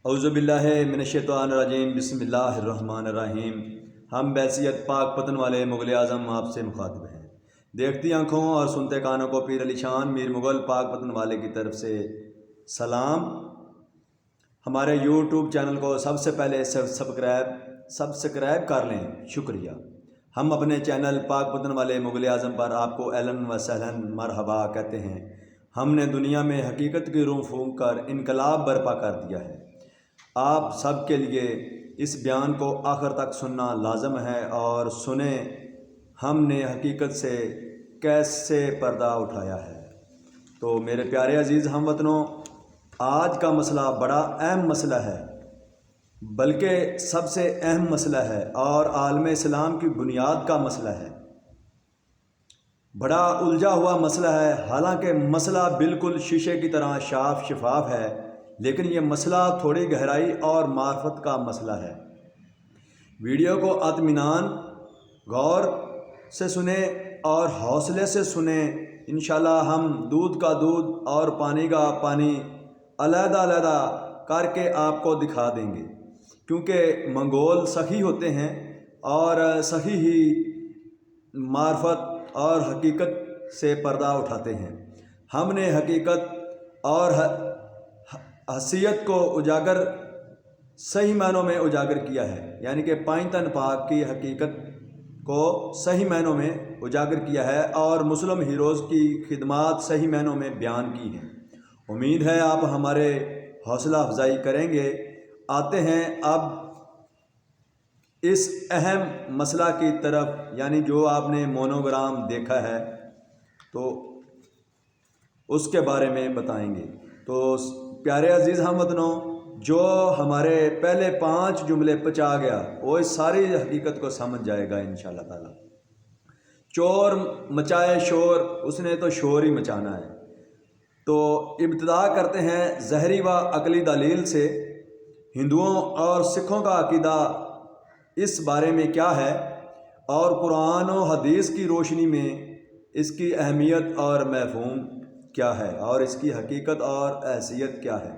اعوذ باللہ من الشیطان الرجیم، بسم اللہ الرحمن الرحیم۔ ہم بحیثیت پاک پتن والے مغل اعظم آپ سے مخاطب ہیں۔ دیکھتی آنکھوں اور سنتے کانوں کو پیر علی شان میر مغل پاک پتن والے کی طرف سے سلام۔ ہمارے یوٹیوب چینل کو سب سے پہلے سبسکرائب کر لیں، شکریہ۔ ہم اپنے چینل پاک پتن والے مغل اعظم پر آپ کو اہلاً و سہلاً مرحبا کہتے ہیں۔ ہم نے دنیا میں حقیقت کی روح پھونک کر انقلاب برپا کر دیا ہے۔ آپ سب کے لیے اس بیان کو آخر تک سننا لازم ہے اور سنیں ہم نے حقیقت سے کیسے پردہ اٹھایا ہے۔ تو میرے پیارے عزیز ہم وطنوں، آج کا مسئلہ بڑا اہم مسئلہ ہے، بلکہ سب سے اہم مسئلہ ہے اور عالم اسلام کی بنیاد کا مسئلہ ہے۔ بڑا الجھا ہوا مسئلہ ہے، حالانکہ مسئلہ بالکل شیشے کی طرح شفاف ہے، لیکن یہ مسئلہ تھوڑی گہرائی اور معرفت کا مسئلہ ہے۔ ویڈیو کو اطمینان، غور سے سنیں اور حوصلے سے سنیں۔ انشاءاللہ ہم دودھ کا دودھ اور پانی کا پانی علیحدہ علیحدہ کر کے آپ کو دکھا دیں گے، کیونکہ منگول سخی ہوتے ہیں اور سخی ہی معرفت اور حقیقت سے پردہ اٹھاتے ہیں۔ ہم نے حقیقت اور حیثیت کو اجاگر صحیح معنوں میں اجاگر کیا ہے، یعنی کہ پانچ تن پاک کی حقیقت کو صحیح معنوں میں اجاگر کیا ہے اور مسلم ہیروز کی خدمات صحیح معنوں میں بیان کی ہیں۔ امید ہے آپ ہمارے حوصلہ افزائی کریں گے۔ آتے ہیں اب اس اہم مسئلہ کی طرف، یعنی جو آپ نے مونوگرام دیکھا ہے تو اس کے بارے میں بتائیں گے۔ تو پیارے عزیز ہم وطنوں، جو ہمارے پہلے 5 جملے پچا گیا وہ اس ساری حقیقت کو سمجھ جائے گا انشاءاللہ تعالی۔ چور مچائے شور، اس نے تو شور ہی مچانا ہے۔ تو ابتدا کرتے ہیں ظاہری و عقلی دلیل سے۔ ہندوؤں اور سکھوں کا عقیدہ اس بارے میں کیا ہے اور قرآن و حدیث کی روشنی میں اس کی اہمیت اور مفہوم کیا ہے اور اس کی حقیقت اور حیثیت کیا ہے،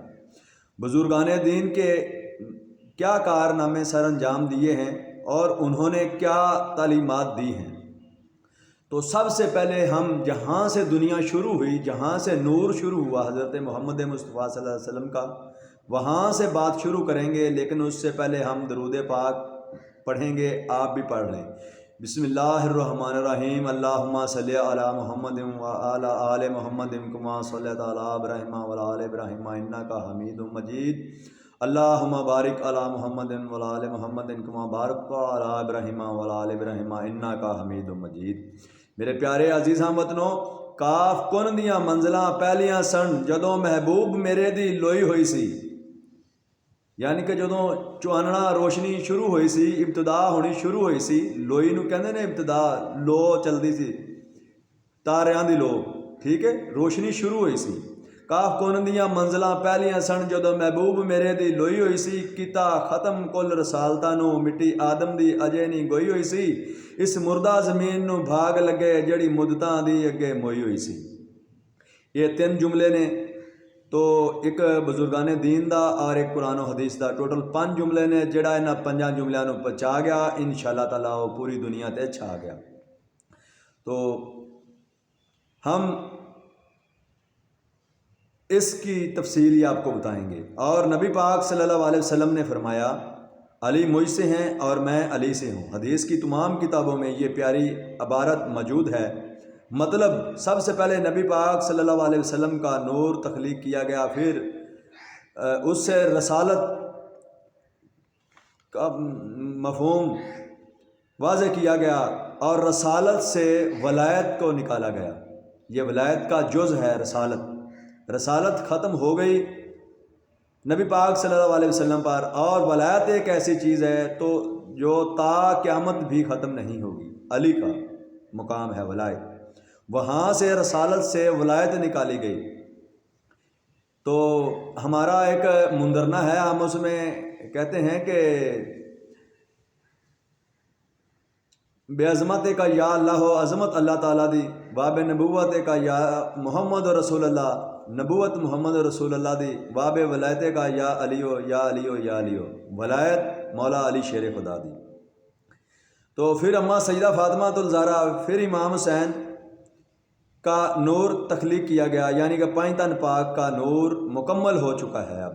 بزرگان دین کے کیا کارنامے سر انجام دیے ہیں اور انہوں نے کیا تعلیمات دی ہیں۔ تو سب سے پہلے ہم جہاں سے دنیا شروع ہوئی، جہاں سے نور شروع ہوا حضرت محمد مصطفیٰ صلی اللہ علیہ وسلم کا، وہاں سے بات شروع کریں گے، لیکن اس سے پہلے ہم درود پاک پڑھیں گے۔ آپ بھی پڑھ لیں۔ بسم اللہ الرحمن الرحیم۔ اللہم صلی علی محمد وعلی آل محمد کما صلیت علی ابراہیم وعلی آل ابراہیم انک حمید مجید۔ اللہم بارک علی محمد وعلی آل محمد کما بارکت علی ابراہیم وعلی آل ابراہیم انک حمید مجید۔ میرے پیارے عزیز ہم وطنوں، کاف کن دیاں منزلاں پہلیاں سن جدوں محبوب میرے دی لوئی ہوئی سی، یعنی کہ جدوں چواننا روشنی شروع ہوئی سی، ابتدا ہونی شروع ہوئی سی۔ لوئی نو کہندے نے ابتدا، لو چلدی سی، تاریاں دی لو، ٹھیک ہے، روشنی شروع ہوئی سی۔ کاف کون دیاں منزلاں پہلیاں سن جدوں محبوب میرے دی لوئی ہوئی سی، کیتا ختم کل رسالتاں نو مٹی آدم دی اجے نہیں گوئی ہوئی سی، اس مردہ زمین نو بھاگ لگے جڑی مدتاں دی اگے موئی ہوئی سی۔ یہ 3 جملے نے، تو ایک بزرگان دین دا اور ایک قرآن و حدیث دا، ٹوٹل 5 جملے نے۔ جڑا انہاں 5 جملیاں نو پچا گیا انشاءاللہ تعالی وہ پوری دنیا تے چھا گیا۔ تو ہم اس کی تفصیل آپ کو بتائیں گے۔ اور نبی پاک صلی اللہ علیہ وسلم نے فرمایا، علی مجھ سے ہیں اور میں علی سے ہوں۔ حدیث کی تمام کتابوں میں یہ پیاری عبارت موجود ہے۔ مطلب سب سے پہلے نبی پاک صلی اللہ علیہ وسلم کا نور تخلیق کیا گیا، پھر اس سے رسالت کا مفہوم واضح کیا گیا اور رسالت سے ولایت کو نکالا گیا۔ یہ ولایت کا جز ہے رسالت۔ رسالت ختم ہو گئی نبی پاک صلی اللہ علیہ وسلم پر، اور ولایت ایک ایسی چیز ہے تو جو تا قیامت بھی ختم نہیں ہوگی۔ علی کا مقام ہے ولایت، وہاں سے رسالت سے ولایت نکالی گئی۔ تو ہمارا ایک مندرنہ ہے، ہم اس میں کہتے ہیں کہ بے عظمت کا یا اللہ ہو، عظمت اللہ تعالیٰ دی باب نبوت کا یا محمد رسول اللہ، نبوت محمد رسول اللہ دی، باب ولایت کا یا علیو یا علیو یا علیو، ولایت مولا علی شیر خدا دی۔ تو پھر اماں سیدہ فاطمہ الزہرا، پھر امام حسین کا نور تخلیق کیا گیا، یعنی کہ پانچ تن پاک کا نور مکمل ہو چکا ہے اب،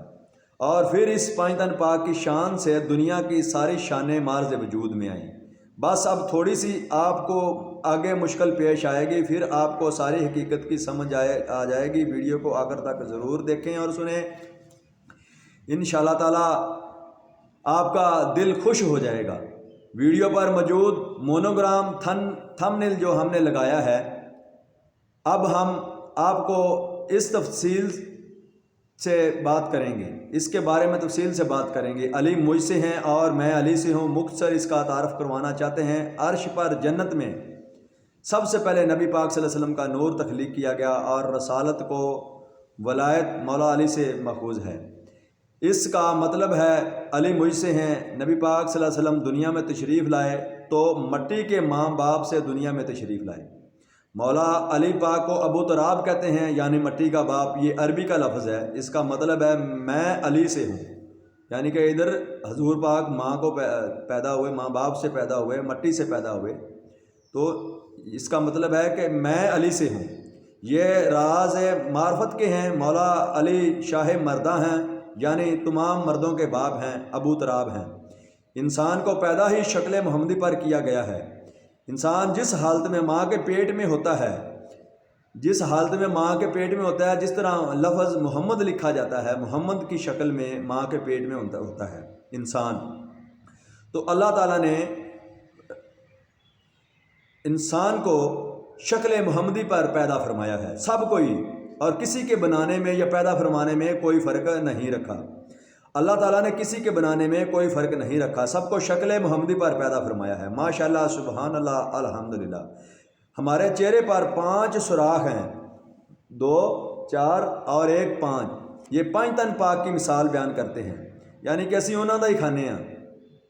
اور پھر اس پانچ تن پاک کی شان سے دنیا کی ساری شانیں مارز وجود میں آئیں۔ بس اب تھوڑی سی آپ کو آگے مشکل پیش آئے گی، پھر آپ کو ساری حقیقت کی سمجھ آ جائے گی۔ ویڈیو کو آخر تک ضرور دیکھیں اور سنیں، انشاءاللہ تعالی آپ کا دل خوش ہو جائے گا۔ ویڈیو پر موجود مونوگرام تھمبنیل جو ہم نے لگایا ہے، اب ہم آپ کو اس تفصیل سے بات کریں گے، اس کے بارے میں تفصیل سے بات کریں گے۔ علی مجھ سے ہیں اور میں علی سے ہوں، مختصر اس کا تعارف کروانا چاہتے ہیں۔ عرش پر جنت میں سب سے پہلے نبی پاک صلی اللہ علیہ وسلم کا نور تخلیق کیا گیا، اور رسالت کو ولایت مولا علی سے ماخوذ ہے۔ اس کا مطلب ہے علی مجھ سے ہیں، نبی پاک صلی اللہ علیہ وسلم دنیا میں تشریف لائے تو مٹی کے ماں باپ سے دنیا میں تشریف لائے۔ مولا علی پاک کو ابو تراب کہتے ہیں، یعنی مٹی کا باپ۔ یہ عربی کا لفظ ہے، اس کا مطلب ہے میں علی سے ہوں، یعنی کہ ادھر حضور پاک ماں کو پیدا ہوئے، ماں باپ سے پیدا ہوئے، مٹی سے پیدا ہوئے، تو اس کا مطلب ہے کہ میں علی سے ہوں۔ یہ راز معرفت کے ہیں، مولا علی شاہ مرداں ہیں، یعنی تمام مردوں کے باپ ہیں، ابو تراب ہیں۔ انسان کو پیدا ہی شکل محمدی پر کیا گیا ہے۔ انسان جس حالت میں ماں کے پیٹ میں ہوتا ہے، جس حالت میں ماں کے پیٹ میں ہوتا ہے، جس طرح لفظ محمد لکھا جاتا ہے، محمد کی شکل میں ماں کے پیٹ میں ہوتا ہے انسان۔ تو اللہ تعالیٰ نے انسان کو شکل محمدی پر پیدا فرمایا ہے، سب کوئی، اور کسی کے بنانے میں یا پیدا فرمانے میں کوئی فرق نہیں رکھا۔ اللہ تعالیٰ نے کسی کے بنانے میں کوئی فرق نہیں رکھا، سب کو شکل محمدی پر پیدا فرمایا ہے۔ ماشاءاللہ، سبحان اللہ، الحمدللہ۔ ہمارے چہرے پر 5 سوراخ ہیں، 2 4 اور 1 5۔ یہ 5 تن پاک کی مثال بیان کرتے ہیں، یعنی کہ اسی انہوں دا ہی کھانے ہیں،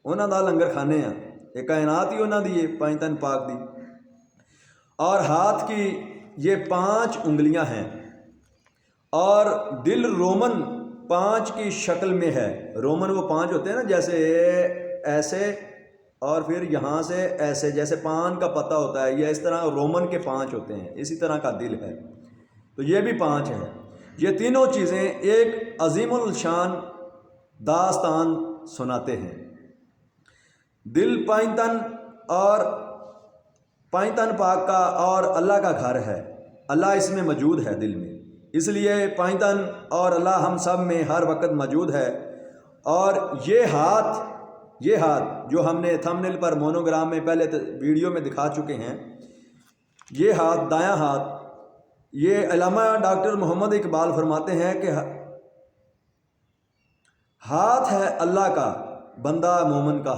انہوں دا لنگر کھانے ہیں، یہ کائنات ہی انہوں دی 5 تن پاک دی۔ اور ہاتھ کی یہ 5 انگلیاں ہیں، اور دل رومن 5 کی شکل میں ہے۔ رومن وہ 5 ہوتے ہیں نا، جیسے ایسے اور پھر یہاں سے ایسے، جیسے پان کا پتہ ہوتا ہے، یا اس طرح رومن کے 5 ہوتے ہیں، اسی طرح کا دل ہے، تو یہ بھی 5 ہے۔ یہ تینوں چیزیں ایک عظیم الشان داستان سناتے ہیں۔ دل 5 تن اور 5 تن پاک کا اور اللہ کا گھر ہے، اللہ اس میں موجود ہے دل میں، اس لیے 5 تن اور اللہ ہم سب میں ہر وقت موجود ہے۔ اور یہ ہاتھ جو ہم نے تھمبنیل پر مونوگرام میں پہلے ویڈیو میں دکھا چکے ہیں، یہ ہاتھ، دایاں ہاتھ، یہ علامہ ڈاکٹر محمد اقبال فرماتے ہیں کہ ہاتھ ہے اللہ کا بندہ مومن کا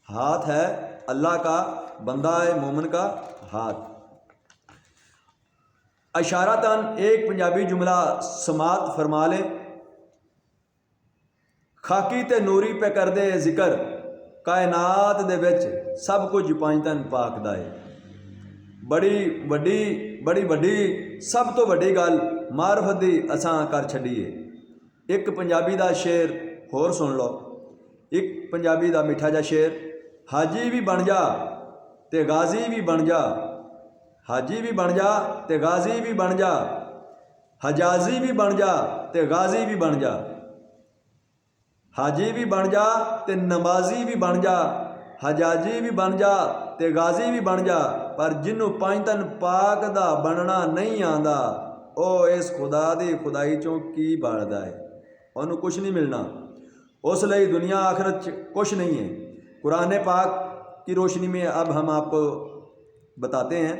ہاتھ ہے اللہ کا بندہ مومن کا ہاتھ۔ اشارتاً ایک پنجابی جملہ سماعت فرما لیں۔ خاکی تے نوری پہ کر دے ذکر، کائنات دے وچ سب کچھ 5 تن پاک دا ہے۔ بڑی وڈی سب تو وڈی گل معرفت دی اساں کر چھڈیے۔ ایک پنجابی دا شعر ہور سن لو، ایک پنجابی دا میٹھا جا شعر، حاجی بھی بن جا تے غازی بھی بن جا، حاجی بھی بن جا تے غازی بھی بن جا، حجازی بھی بن جا تے غازی بھی بن جا، حاجی بھی بن جا تے نمازی بھی بن جا، حجاجی بھی بن جا تے غازی بھی بن جا، پر جنوں 5 تن پاک دا بننا نہیں آندا، او اس خدا دی خدائی چوں کی بھالدا ہے، انہوں کچھ نہیں ملنا، اس لئی دنیا آخرت کچھ نہیں ہے۔ قرآن پاک کی روشنی میں اب ہم آپ کو بتاتے ہیں۔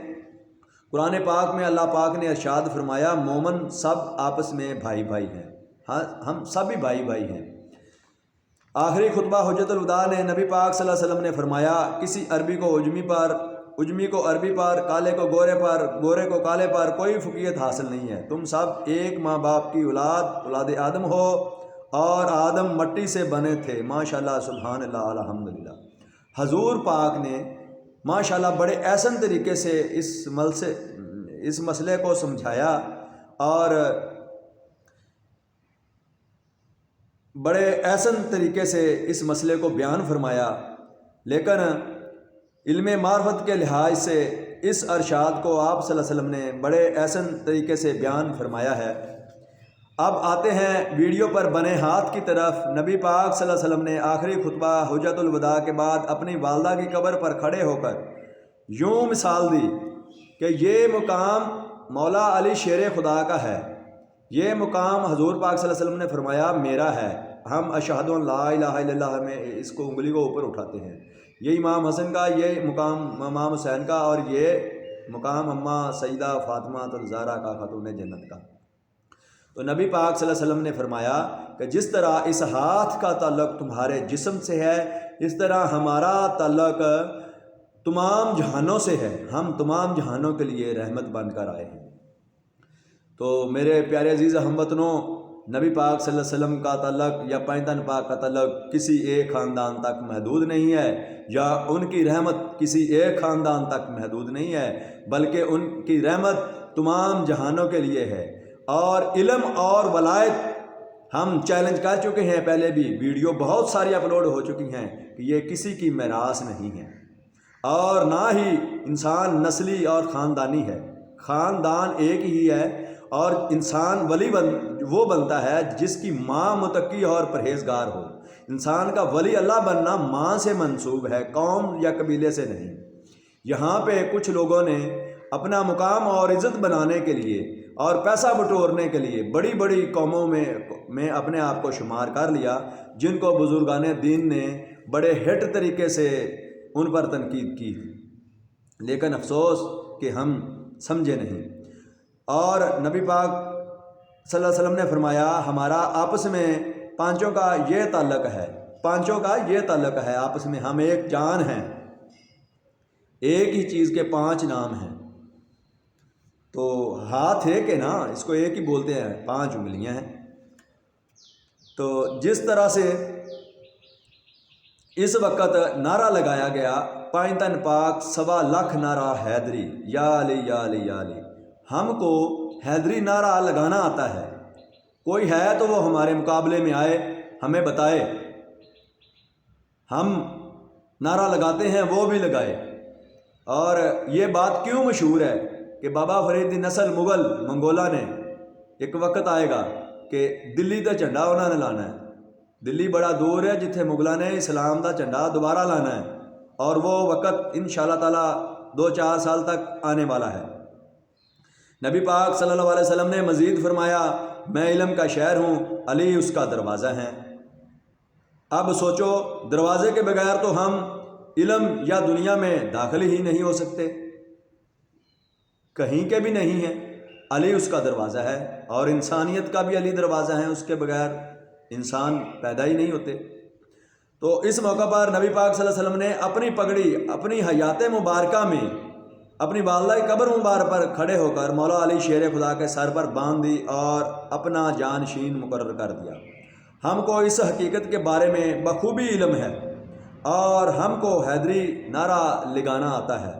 قرآن پاک میں اللہ پاک نے ارشاد فرمایا، مومن سب آپس میں بھائی بھائی ہیں، ہم سب ہی بھائی بھائی ہیں۔ آخری خطبہ حجت الوداع نے نبی پاک صلی اللہ علیہ وسلم نے فرمایا، کسی عربی کو عجمی کو عربی پر، کالے کو گورے پر، گورے کو کالے پر کوئی فقیت حاصل نہیں ہے۔ تم سب ایک ماں باپ کی اولاد آدم ہو، اور آدم مٹی سے بنے تھے۔ ماشاءاللہ، سبحان اللہ، الحمدللہ۔ حضور پاک نے ماشاءاللہ بڑے احسن طریقے سے اس مسئلے کو سمجھایا اور بڑے احسن طریقے سے اس مسئلے کو بیان فرمایا، لیکن علم معرفت کے لحاظ سے اس ارشاد کو آپ صلی اللہ علیہ وسلم نے بڑے احسن طریقے سے بیان فرمایا ہے۔ اب آتے ہیں ویڈیو پر بنے ہاتھ کی طرف۔ نبی پاک صلی اللہ علیہ وسلم نے آخری خطبہ حجۃ الوداع کے بعد اپنی والدہ کی قبر پر کھڑے ہو کر یوں مثال دی کہ یہ مقام مولا علی شیر خدا کا ہے، یہ مقام حضور پاک صلی اللہ علیہ وسلم نے فرمایا میرا ہے۔ ہم اشہد ان لا الہ الا اللہ میں اس کو انگلی کو اوپر اٹھاتے ہیں۔ یہ امام حسن کا، یہ مقام امام حسین کا، اور یہ مقام اماں سیدہ فاطمہ الزہرا کا، خاتون جنت کا۔ تو نبی پاک صلی اللہ علیہ وسلم نے فرمایا کہ جس طرح اس ہاتھ کا تعلق تمہارے جسم سے ہے، اس طرح ہمارا تعلق تمام جہانوں سے ہے، ہم تمام جہانوں کے لیے رحمت بن کر آئے ہیں۔ تو میرے پیارے عزیز ہم وطنوں، نبی پاک صلی اللہ علیہ وسلم کا تعلق یا پائتن پاک کا تعلق کسی ایک خاندان تک محدود نہیں ہے، یا ان کی رحمت کسی ایک خاندان تک محدود نہیں ہے، بلکہ ان کی رحمت تمام جہانوں کے لیے ہے۔ اور علم اور ولایت ہم چیلنج کر چکے ہیں، پہلے بھی ویڈیو بہت ساری اپلوڈ ہو چکی ہیں کہ یہ کسی کی میراث نہیں ہے، اور نہ ہی انسان نسلی اور خاندانی ہے۔ خاندان ایک ہی ہے، اور انسان ولی وہ بنتا ہے جس کی ماں متقی اور پرہیزگار ہو۔ انسان کا ولی اللہ بننا ماں سے منسوب ہے، قوم یا قبیلے سے نہیں۔ یہاں پہ کچھ لوگوں نے اپنا مقام اور عزت بنانے کے لیے اور پیسہ بٹورنے کے لیے بڑی بڑی قوموں میں اپنے آپ کو شمار کر لیا، جن کو بزرگان دین نے بڑے ہٹ طریقے سے ان پر تنقید کی، لیکن افسوس کہ ہم سمجھے نہیں۔ اور نبی پاک صلی اللہ علیہ وسلم نے فرمایا ہمارا آپس میں پانچوں کا یہ تعلق ہے، پانچوں کا یہ تعلق ہے آپس میں، ہم ایک جان ہیں، ایک ہی چیز کے پانچ نام ہیں۔ تو ہاتھ ایک ہے نا، اس کو ایک ہی بولتے ہیں، پانچ انگلیاں ہیں۔ تو جس طرح سے اس وقت نعرہ لگایا گیا پائتن پاک 1.25 نعرہ حیدری، یا علی یا علی یا علی، ہم کو حیدری نعرہ لگانا آتا ہے۔ کوئی ہے تو وہ ہمارے مقابلے میں آئے، ہمیں بتائے، ہم نعرہ لگاتے ہیں وہ بھی لگائے۔ اور یہ بات کیوں مشہور ہے کہ بابا فرید دی نسل مغل منگولا نے، ایک وقت آئے گا کہ دلی دا جھنڈا انہوں نے لانا ہے۔ دلی بڑا دور ہے جتھے مغلہ نے اسلام دا جھنڈا دوبارہ لانا ہے، اور وہ وقت انشاءاللہ تعالیٰ 2-4 سال تک آنے والا ہے۔ نبی پاک صلی اللہ علیہ وسلم نے مزید فرمایا میں علم کا شہر ہوں، علی اس کا دروازہ ہے۔ اب سوچو، دروازے کے بغیر تو ہم علم یا دنیا میں داخل ہی نہیں ہو سکتے، کہیں کے بھی نہیں ہیں۔ علی اس کا دروازہ ہے، اور انسانیت کا بھی علی دروازہ ہے، اس کے بغیر انسان پیدا ہی نہیں ہوتے۔ تو اس موقع پر نبی پاک صلی اللہ علیہ وسلم نے اپنی پگڑی اپنی حیات مبارکہ میں اپنی والدہ کی قبر مبارک پر کھڑے ہو کر مولا علی شیر خدا کے سر پر باندھ دی اور اپنا جانشین مقرر کر دیا۔ ہم کو اس حقیقت کے بارے میں بخوبی علم ہے، اور ہم کو حیدری نعرہ لگانا آتا ہے۔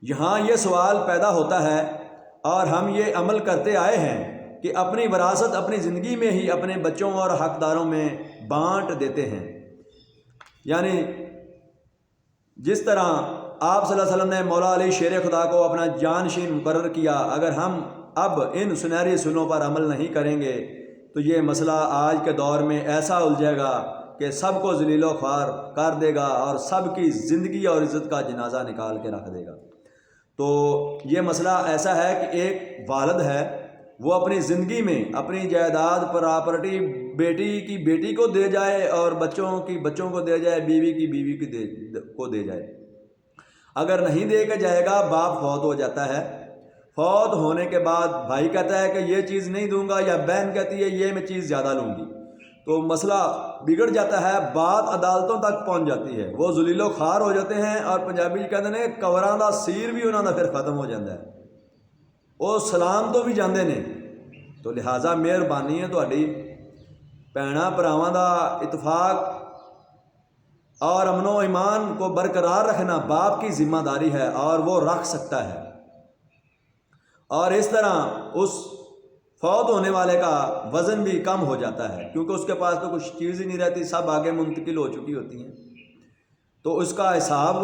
یہاں یہ سوال پیدا ہوتا ہے، اور ہم یہ عمل کرتے آئے ہیں کہ اپنی وراثت اپنی زندگی میں ہی اپنے بچوں اور حقداروں میں بانٹ دیتے ہیں۔ یعنی جس طرح آپ صلی اللہ علیہ وسلم نے مولا علی شیر خدا کو اپنا جانشین مقرر کیا، اگر ہم اب ان سنہری اصولوں پر عمل نہیں کریں گے تو یہ مسئلہ آج کے دور میں ایسا الجھے گا کہ سب کو ذلیل و خوار کر دے گا، اور سب کی زندگی اور عزت کا جنازہ نکال کے رکھ دے گا۔ تو یہ مسئلہ ایسا ہے کہ ایک والد ہے، وہ اپنی زندگی میں اپنی جائیداد پراپرٹی بیٹی کی بیٹی کو دے جائے، اور بچوں کی بچوں کو دے جائے، بیوی کی بیوی کو دے جائے۔ اگر نہیں دے کے جائے گا، باپ فوت ہو جاتا ہے، فوت ہونے کے بعد بھائی کہتا ہے کہ یہ چیز نہیں دوں گا، یا بہن کہتی ہے یہ میں چیز زیادہ لوں گی، تو مسئلہ بگڑ جاتا ہے، بات عدالتوں تک پہنچ جاتی ہے، وہ ذلیل و خوار ہو جاتے ہیں، اور پنجابی کہتے ہیں کوراں دا سیر بھی انہوں نے پھر ختم ہو جاتا ہے، وہ سلام تو بھی جاندے نے۔ تو لہٰذا مہربانی ہے تہاڈی، بھੈਣਾਂ ਭਰਾਵਾਂ ਦਾ اتفاق اور امن و ایمان کو برقرار رکھنا باپ کی ذمہ داری ہے اور وہ رکھ سکتا ہے، اور اس طرح اس فوت ہونے والے کا وزن بھی کم ہو جاتا ہے، کیونکہ اس کے پاس تو کچھ چیز ہی نہیں رہتی، سب آگے منتقل ہو چکی ہوتی ہیں، تو اس کا حساب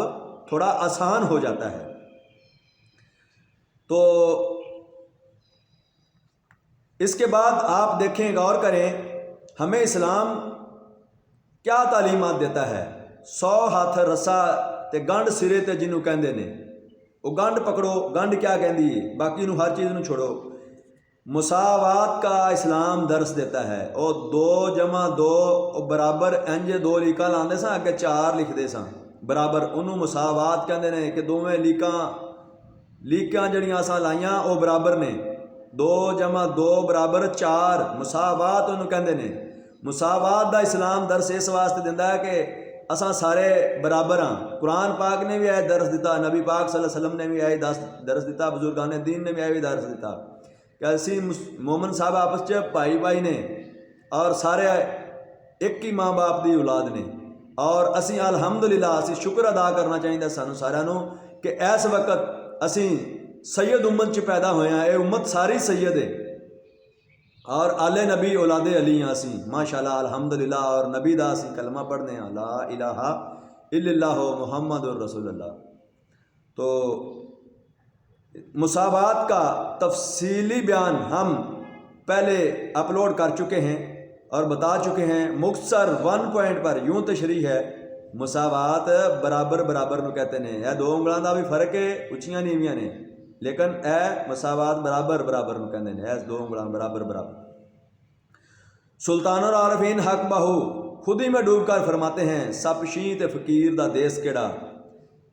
تھوڑا آسان ہو جاتا ہے۔ تو اس کے بعد آپ دیکھیں، غور کریں، ہمیں اسلام کیا تعلیمات دیتا ہے۔ 100 ہاتھ رسا تے گنڈ سرے تے جنوں کہندے نے، وہ گنڈ پکڑو، گنڈ کیا کہندی ہے، باقی نو ہر چیز نو چھوڑو۔ مساوات کا اسلام درس دیتا ہے، او 2 جمع 2 برابر انج 2 لیکاں لاندے ساں، اگے 4 لکھدے ساں برابر، انہوں مساوات کہندے نے کہ دوویں لیکاں جڑیاں اساں لائیاں او برابر نے، 2 جمع 2 برابر 4، مساوات انہوں کہندے نے۔ مساوات دا اسلام درس اس واسطے دیندا ہے کہ اساں سارے برابر ہاں۔ قرآن پاک نے بھی یہ درس دیتا، نبی پاک صلی اللہ علیہ وسلم نے بھی یہ درس دیتا، بزرگان دین نے بھی یہ درس دیتا کہ اسی مومن صاحب آپس چ بھائی نے، اور سارے ایک ہی ماں باپ دی اولاد نے، اور اسی الحمدللہ اسی شکر ادا کرنا چاہیے سانو سارا نو کہ اس وقت اسی سید امت چ پیدا ہوئے ہیں، اے امت ساری سید ہے، اور آل نبی اولاد علی ہاں اسی ماشاءاللہ الحمدللہ، اور نبی دا اسی کلمہ پڑھنے ہیں لا الہ الا اللہ محمد الرسول اللہ۔ تو مساوات کا تفصیلی بیان ہم پہلے اپلوڈ کر چکے ہیں اور بتا چکے ہیں، مختصر 1 پوائنٹ پر یوں تشریح ہے۔ مساوات برابر برابر نو کہتے ہیں، یہ 2 انگلاں دا بھی فرق ہے، اچھیاں نیویاں نے، لیکن اے مساوات برابر برابر نو کہتے ہیں، اے 2 انگلاں برابر برابر۔ سلطان العارفین حق بہو خود ہی میں ڈوب کر فرماتے ہیں، سپ شیں تے فقیر دا دیس کیڑا،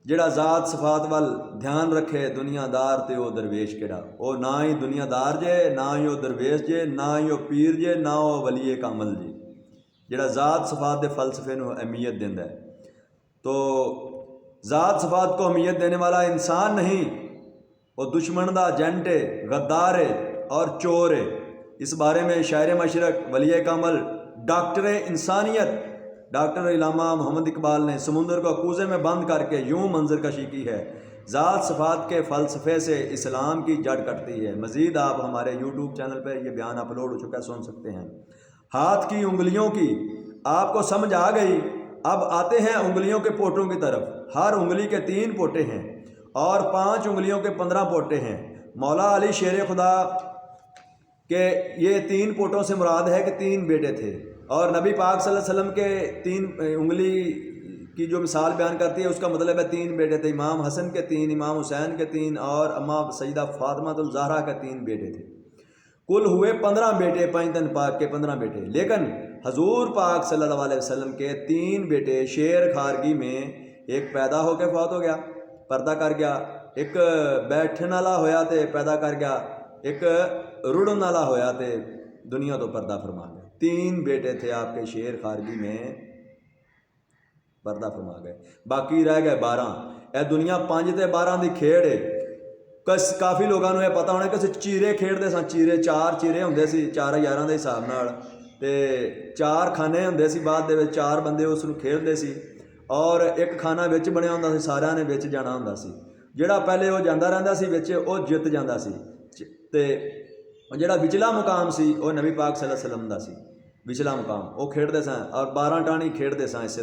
جڑا ذات صفات وال دھیان رکھے، دنیا دار تے او درویش کیڑا۔ او نہ ہی دنیا دار جے، نہ ہی او درویش جے، نہ ہی او پیر جے، نہ او ولی کامل جے، جڑا ذات صفات دے فلسفے نو اہمیت دیندا ہے۔ تو ذات صفات کو اہمیت دینے والا انسان نہیں، وہ دشمن دا ایجنٹ ہے، غدار ہے اور چور ہے۔ اس بارے میں شاعر مشرق، ولی کامل، ڈاکٹر انسانیت ڈاکٹر علامہ محمد اقبال نے سمندر کو کوزے میں بند کر کے یوں منظر کشی کی ہے، ذات صفات کے فلسفے سے اسلام کی جڑ کٹتی ہے۔ مزید آپ ہمارے یوٹیوب چینل پہ یہ بیان اپلوڈ ہو چکا ہے، سن سکتے ہیں۔ ہاتھ کی انگلیوں کی آپ کو سمجھ آ گئی، اب آتے ہیں انگلیوں کے پوٹوں کی طرف۔ ہر انگلی کے 3 پوٹے ہیں اور 5 انگلیوں کے 15 پوٹے ہیں۔ مولا علی شیر خدا کہ یہ 3 پوٹوں سے مراد ہے کہ 3 بیٹے تھے، اور نبی پاک صلی اللہ علیہ وسلم کے 3 انگلی کی جو مثال بیان کرتی ہے اس کا مطلب ہے 3 بیٹے تھے، امام حسن کے 3، امام حسین کے 3، اور اماں سیدہ فاطمہ الزہرا کے 3 بیٹے تھے۔ کل ہوئے 15 بیٹے، 5 تن پاک کے 15 بیٹے، لیکن حضور پاک صلی اللہ علیہ وسلم کے 3 بیٹے شیر خارگی میں، ایک پیدا ہو کے فوت ہو گیا، پردہ کر گیا، ایک بیٹھن والا ہویا تے پیدا کر گیا، ایک رڑن والا ہویا تے دنیا تو پردہ فرما گیا۔ 3 بیٹے تھے آپ کے شیر خارگی میں، پردہ فرما گئے، باقی رہ گئے 12۔ اے دنیا 5 تے 12 دی کھیڑ ہے۔ کافی لوگوں نے پتہ ہونا کہ چیرے کھیڈتے سن، چیرے 4 چیرے ہوندے سی 4 11 دے حساب نال، تے 4 کھانے ہوندے سی، بعد دے وچ 4 بندے اس نو کھیڈتے سی، اور ایک کھانا وچ بنیا ہوندا سی، سارا نے وچ جانا ہوندا سی، جڑا پہلے وہ جاندا رہندا سی وچ وہ جت جاندا سی، تے جڑا وچلا مقام سی وہ نبی پاک صلی اللہ علیہ وسلم دا سی، وچلا مقام وہ کھیڈتے سن، اور 12 ٹانی کھیڈتے سن اسی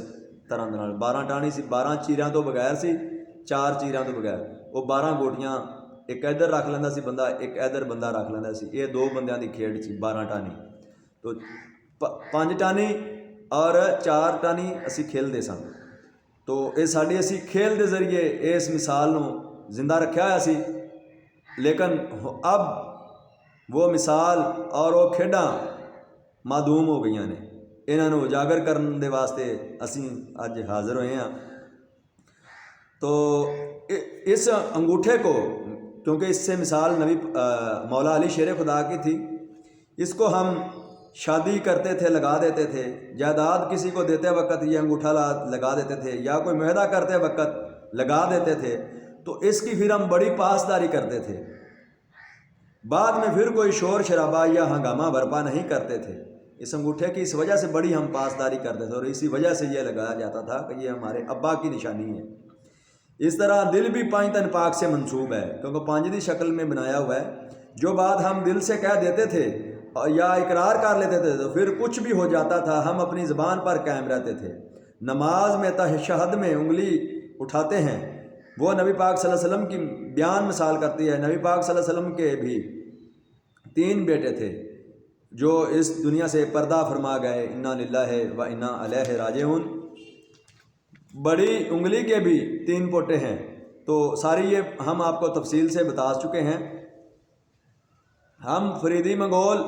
طرح دے نال۔ 12 ٹانی سی، 12 چیریاں تو بغیر سی، 4 چیریاں تو بغیر، وہ 12 گوٹیاں ایک ادھر رکھ لینا سی بندہ، ایک ادھر بندہ رکھ لینا سی، یہ 2 بندیاں دی کھیڈ سی 12 ٹانی۔ تو 5 ٹانی اور 4 ٹانی اسی کھیلتے سن۔ تو یہ ساری اسی کھیل دے ذریعے اس مثال نو زندہ رکھا ہوا سی، لیکن اب وہ مثال اور وہ کھیڈاں معدوم ہو گئی نے، انہوں اجاگر کرنے دے واسطے اسی اج حاضر ہوئے ہیں۔ تو اس انگوٹھے کو، کیونکہ اس سے مثال نبی مولا علی شیر خدا کی تھی، اس کو ہم شادی کرتے تھے لگا دیتے تھے، جائیداد کسی کو دیتے وقت یہ انگوٹھا لگا دیتے تھے، یا کوئی معاہدہ کرتے وقت لگا دیتے تھے، تو اس کی پھر ہم بڑی پاسداری کرتے تھے، بعد میں پھر کوئی شور شرابہ یا ہنگامہ برپا نہیں کرتے تھے۔ اس انگوٹھے کی اس وجہ سے بڑی ہم پاسداری کرتے تھے اور اسی وجہ سے یہ لگایا جاتا تھا کہ یہ ہمارے ابا کی نشانی ہے۔ اس طرح دل بھی پانچ تن پاک سے منسوب ہے، کیونکہ پانچویں شکل میں بنایا ہوا ہے۔ جو بات ہم دل سے کہہ دیتے تھے یا اقرار کر لیتے تھے تو پھر کچھ بھی ہو جاتا تھا، ہم اپنی زبان پر قائم رہتے تھے۔ نماز میں تشہد میں انگلی اٹھاتے ہیں، وہ نبی پاک صلی اللہ علیہ وسلم کی بیان مثال کرتی ہے۔ نبی پاک صلی اللہ علیہ وسلم کے بھی 3 بیٹے تھے جو اس دنیا سے پردہ فرما گئے، انا للہ و انا الیہ راجعون۔ بڑی انگلی کے بھی 3 پوٹے ہیں، تو ساری یہ ہم آپ کو تفصیل سے بتا چکے ہیں۔ ہم فریدی منگول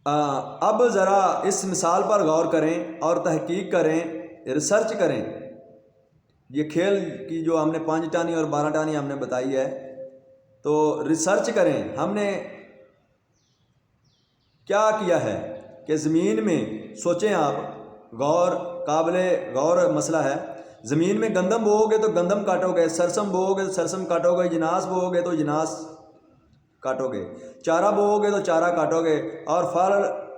اب ذرا اس مثال پر غور کریں اور تحقیق کریں، ریسرچ کریں۔ یہ کھیل کی جو ہم نے 5 ٹانی اور 12 ٹانی ہم نے بتائی ہے، تو ریسرچ کریں۔ ہم نے کیا کیا ہے کہ زمین میں سوچیں آپ، قابل غور مسئلہ ہے۔ زمین میں گندم بوؤ گے تو گندم کاٹو گے، سرسم بوؤ گے تو سرسم کاٹو گے، جناس بوؤ گے تو جناس کاٹو گے، چارہ بوؤ گے تو چارہ کاٹو گے، اور پھل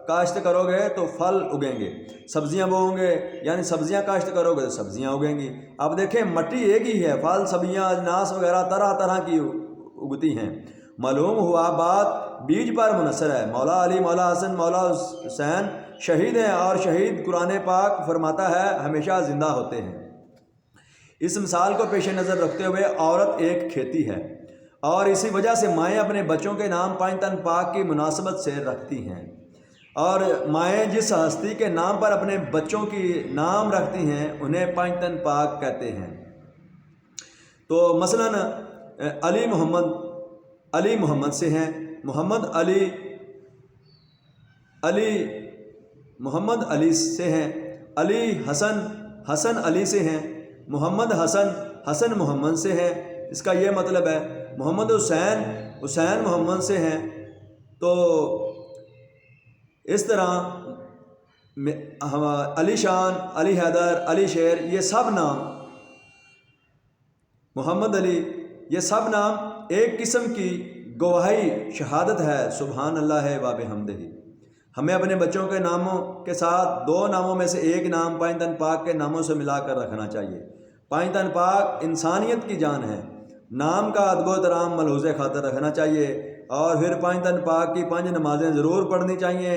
کاشت کرو گے تو پھل اگیں گے۔ سبزیاں بوؤ گے یعنی سبزیاں کاشت کرو گے تو سبزیاں اگیں گی۔ اب دیکھیں مٹی ایک ہی ہے، پھل سبزیاں اجناس وغیرہ طرح طرح کی اگتی ہیں۔ معلوم ہوا بات بیج پر منحصر ہے۔ مولا علی، مولا حسن، مولا حسین شہید ہیں، اور شہید قرآن پاک فرماتا ہے ہمیشہ زندہ ہوتے ہیں۔ اس مثال کو پیش نظر رکھتے ہوئے عورت ایک کھیتی ہے، اور اسی وجہ سے مائیں اپنے بچوں کے نام 5 تن پاک کی مناسبت سے رکھتی ہیں، اور مائیں جس ہستی کے نام پر اپنے بچوں کی نام رکھتی ہیں انہیں 5 تن پاک کہتے ہیں۔ تو مثلا علی محمد سے ہیں، محمد علی سے ہیں، علی حسن علی سے ہیں، محمد حسن محمد سے ہیں۔ اس کا یہ مطلب ہے محمد حسین محمد سے ہیں۔ تو اس طرح علی شان، علی حیدر، علی شیر، یہ سب نام، محمد علی، یہ سب نام ایک قسم کی گواہی شہادت ہے، سبحان اللہ و بحمدہ۔ ہمیں اپنے بچوں کے ناموں کے ساتھ 2 ناموں میں سے ایک نام 5 تن پاک کے ناموں سے ملا کر رکھنا چاہیے۔ 5 تن پاک انسانیت کی جان ہے، نام کا ادب و احترام ملحوظ خاطر رکھنا چاہیے، اور پھر 5 تن پاک کی 5 نمازیں ضرور پڑھنی چاہیے،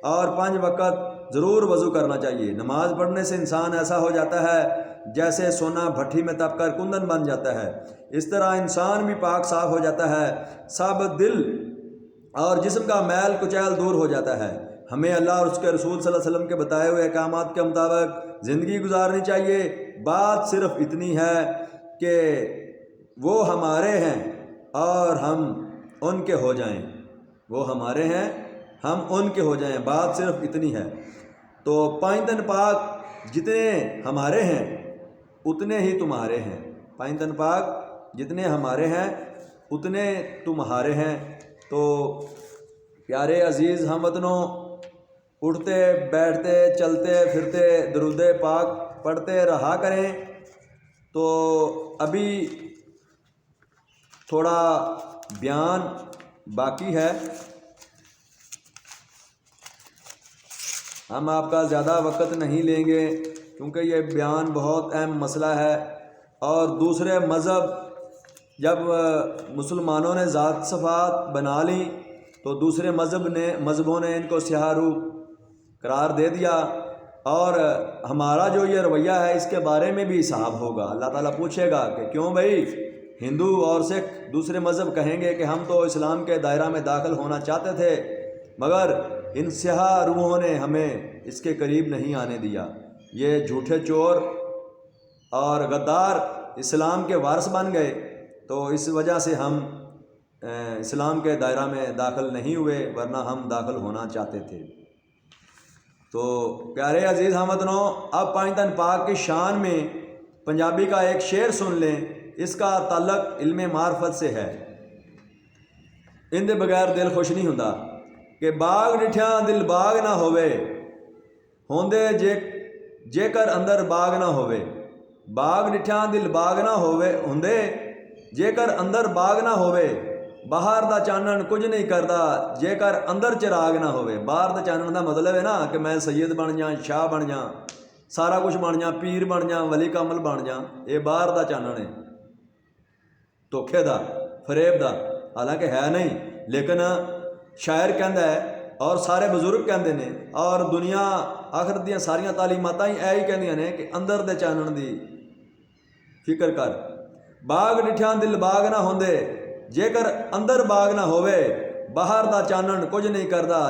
اور 5 وقت ضرور وضو کرنا چاہیے۔ نماز پڑھنے سے انسان ایسا ہو جاتا ہے جیسے سونا بھٹی میں تپ کر کندن بن جاتا ہے، اس طرح انسان بھی پاک صاف ہو جاتا ہے، سب دل اور جسم کا میل کچیل دور ہو جاتا ہے۔ ہمیں اللہ اور اس کے رسول صلی اللہ علیہ وسلم کے بتائے ہوئے احکامات کے مطابق زندگی گزارنی چاہیے۔ بات صرف اتنی ہے کہ وہ ہمارے ہیں اور ہم ان کے ہو جائیں، وہ ہمارے ہیں ہم ان کے ہو جائیں، بات صرف اتنی ہے۔ تو 5 تن پاک جتنے ہمارے ہیں اتنے ہی تمہارے ہیں، 5 تن پاک جتنے ہمارے ہیں اتنے تمہارے ہیں۔ تو پیارے عزیز ہم وطنوں، اٹھتے بیٹھتے چلتے پھرتے درود پاک پڑھتے رہا کریں۔ تو ابھی تھوڑا بیان باقی ہے، ہم آپ کا زیادہ وقت نہیں لیں گے کیونکہ یہ بیان بہت اہم مسئلہ ہے۔ اور دوسرے مذہب جب مسلمانوں نے ذات صفات بنا لی تو دوسرے مذہبوں نے ان کو سیاہ روح قرار دے دیا، اور ہمارا جو یہ رویہ ہے اس کے بارے میں بھی حساب ہوگا۔ اللہ تعالیٰ پوچھے گا کہ کیوں بھائی ہندو اور سکھ دوسرے مذہب کہیں گے کہ ہم تو اسلام کے دائرہ میں داخل ہونا چاہتے تھے مگر ان سیاہ روحوں نے ہمیں اس کے قریب نہیں آنے دیا، یہ جھوٹے چور اور غدار اسلام کے وارث بن گئے، تو اس وجہ سے ہم اسلام کے دائرہ میں داخل نہیں ہوئے، ورنہ ہم داخل ہونا چاہتے تھے۔ تو پیارے عزیز ہم وطنوں، اب 5 تن پاک کی شان میں پنجابی کا ایک شعر سن لیں، اس کا تعلق علم معرفت سے ہے۔ ان دے بغیر دل خوش نہیں ہوندا کہ باغ ڈٹھیاں دل باغ نہ ہوئے ہوندے جے کر اندر باغ نہ ہوئے، باغ ڈٹھیاں دل باغ نہ ہوئے ہوندے جے کر اندر باغ نہ ہوئے، ਬਾਹਰ ਦਾ ਚਾਨਣ ਕੁਝ ਨਹੀਂ ਕਰਦਾ ਜੇਕਰ ਅੰਦਰ ਚਿਰਾਗ ਨਾ ਹੋਵੇ। ਬਾਹਰ ਦਾ ਚਾਨਣ ਦਾ ਮਤਲਬ ਹੈ ਨਾ ਕਿ ਮੈਂ ਸੈਯਦ ਬਣ ਜਾ, ਸ਼ਾਹ ਬਣ ਜਾ, ਸਾਰਾ ਕੁਝ ਬਣ ਜਾ, ਪੀਰ ਬਣ ਜਾ, ਵਲੀ ਕਾਮਲ ਬਣ ਜਾ, ਇਹ ਬਾਹਰ ਦਾ ਚਾਨਣ ਹੈ, ਧੋਖੇ ਦਾ, ਫਰੇਬ ਦਾ। ਹਾਲਾਂਕਿ ਹੈ ਨਹੀਂ, ਲੇਕਿਨ ਸ਼ਾਇਰ ਕਹਿੰਦਾ ਹੈ ਔਰ ਸਾਰੇ ਬਜ਼ੁਰਗ ਕਹਿੰਦੇ ਨੇ ਔਰ ਦੁਨੀਆ ਆਖਰਤ ਦੀਆਂ ਸਾਰੀਆਂ ਤਾਲੀਮਾਤਾਂ ਹੀ ਇਹ ਹੀ ਕਹਿੰਦੀਆਂ ਨੇ ਕਿ ਅੰਦਰ ਦੇ ਚਾਨਣ ਦੀ ਫਿਕਰ ਕਰ। ਬਾਗ ਡਿਠਿਆਂ ਦਿਲ ਬਾਗ ਨਾ ਹੁੰਦੇ, ਜੇਕਰ ਅੰਦਰ ਬਾਗ ਨਾ ਹੋਵੇ। ਬਾਹਰ ਦਾ ਚਾਨਣ ਕੁਝ ਨਹੀਂ ਕਰਦਾ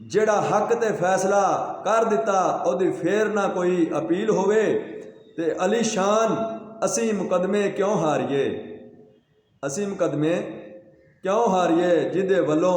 ਜਿਹੜਾ ਹੱਕ ਤੇ ਫੈਸਲਾ ਕਰ ਦਿੱਤਾ ਉਹਦੀ ਫੇਰ ਨਾ ਕੋਈ ਅਪੀਲ ਹੋਵੇ। ਤੇ ਅਲੀ ਸ਼ਾਨ ਅਸੀਂ ਮੁਕਦਮੇ ਕਿਉਂ ਹਾਰੀਏ, ਅਸੀਂ ਮੁਕਦਮੇ ਕਿਉਂ ਹਾਰੀਏ ਜਿਹਦੇ ਵੱਲੋਂ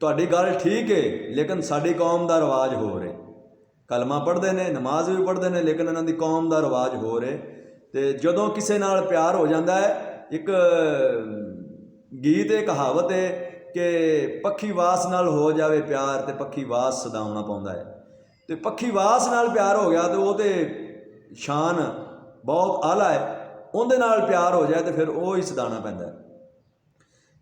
ਤੁਹਾਡੀ ਗੱਲ ਠੀਕ ਹੈ ਲੇਕਿਨ ਸਾਡੀ ਕੌਮ ਦਾ ਰਿਵਾਜ ਹੋ ਰਿਹਾ। ਕਲਮਾ ਪੜ੍ਹਦੇ ਨੇ, ਨਮਾਜ਼ ਵੀ ਪੜ੍ਹਦੇ ਨੇ, ਲੇਕਿਨ ਇਹਨਾਂ ਦੀ ਕੌਮ ਦਾ ਰਿਵਾਜ ਹੋ ਰਿਹਾ। ਤੇ ਜਦੋਂ ਕਿਸੇ ਨਾਲ ਪਿਆਰ ਹੋ ਜਾਂਦਾ ਹੈ, ਇੱਕ ਗੀਤ ਹੈ, ਕਹਾਵਤ ਹੈ ਕਿ ਪੱਖੀ ਵਾਸ ਨਾਲ ਹੋ ਜਾਵੇ ਪਿਆਰ ਤੇ ਪੱਖੀ ਵਾਸ ਸਦਾਉਣਾ ਪਾਉਂਦਾ ਹੈ। ਤੇ ਪੱਖੀ ਵਾਸ ਨਾਲ ਪਿਆਰ ਹੋ ਗਿਆ ਤੇ ਉਹ ਤੇ ਸ਼ਾਨ ਬਹੁਤ ਆਲਾ ਹੈ, ਉਹਦੇ ਨਾਲ ਪਿਆਰ ਹੋ ਜਾਏ ਤੇ ਫਿਰ ਉਹ ਹੀ ਸਦਾਉਣਾ ਪੈਂਦਾ ਹੈ।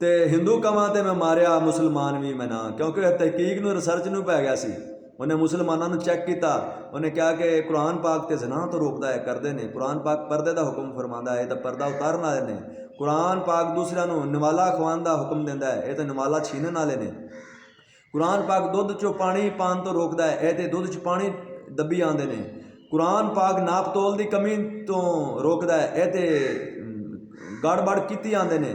ਤੇ ਹਿੰਦੂ ਕਵਾਂ ਤੇ ਮੈਂ ਮਾਰਿਆ ਮੁਸਲਮਾਨ ਵੀ ਮੈਂ ਨਾ, ਕਿਉਂਕਿ ਤਹਿਕੀਕ ਨੂੰ ਰਿਸਰਚ ਨੂੰ ਪੈ ਗਿਆ ਸੀ। ਉਹਨੇ ਮੁਸਲਮਾਨਾਂ ਨੂੰ ਚੈੱਕ ਕੀਤਾ, ਉਹਨੇ ਕਿਹਾ ਕਿ ਕੁਰਾਨ ਪਾਕ ਤੇ ਜ਼ਨਾ ਤੋਂ ਰੋਕਦਾ ਹੈ, ਕਰਦੇ ਨੇ। ਕੁਰਾਨ ਪਾਕ ਪਰਦੇ ਦਾ ਹੁਕਮ ਫਰਮਾਉਂਦਾ ਹੈ, ਇਹ ਤਾਂ ਪਰਦਾ ਉਤਾਰਨ ਵਾਲੇ ਨੇ। ਕੁਰਾਨ ਪਾਕ ਦੂਸਰਿਆਂ ਨੂੰ ਨਿਵਾਲਾ ਖਵਾਉਣ ਦਾ ਹੁਕਮ ਦਿੰਦਾ ਹੈ, ਇਹ ਤਾਂ ਨਿਵਾਲਾ ਛੀਨਣ ਵਾਲੇ ਨੇ। ਕੁਰਾਨ ਪਾਕ ਦੁੱਧ 'ਚੋਂ ਪਾਣੀ ਪਾਣ ਤੋਂ ਰੋਕਦਾ ਹੈ, ਇਹ ਤੇ ਦੁੱਧ 'ਚ ਪਾਣੀ ਦੱਬੀ ਆਉਂਦੇ ਨੇ। ਕੁਰਾਨ ਪਾਕ ਨਾਪ ਤੋਲ ਦੀ ਕਮੀ ਤੋਂ ਰੋਕਦਾ ਹੈ, ਇਹ ਤੇ ਗੜਬੜ ਕੀਤੀ ਆਉਂਦੇ ਨੇ।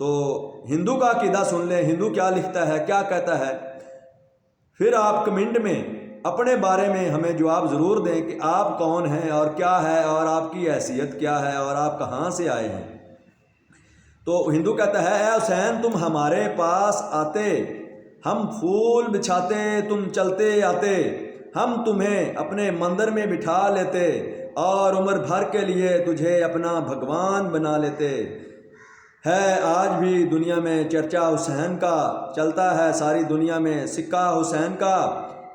تو ہندو کا عقیدہ سن لیں، ہندو کیا لکھتا ہے، کیا کہتا ہے، پھر آپ کمنٹ میں اپنے بارے میں ہمیں جواب ضرور دیں کہ آپ کون ہیں اور کیا ہے اور آپ کی حیثیت کیا ہے اور آپ کہاں سے آئے ہیں۔ تو ہندو کہتا ہے اے حسین تم ہمارے پاس آتے، ہم پھول بچھاتے، تم چلتے آتے، ہم تمہیں اپنے مندر میں بٹھا لیتے اور عمر بھر کے لیے تجھے اپنا بھگوان بنا لیتے۔ ہے آج بھی دنیا میں چرچا حسین کا، چلتا ہے ساری دنیا میں سکہ حسین کا،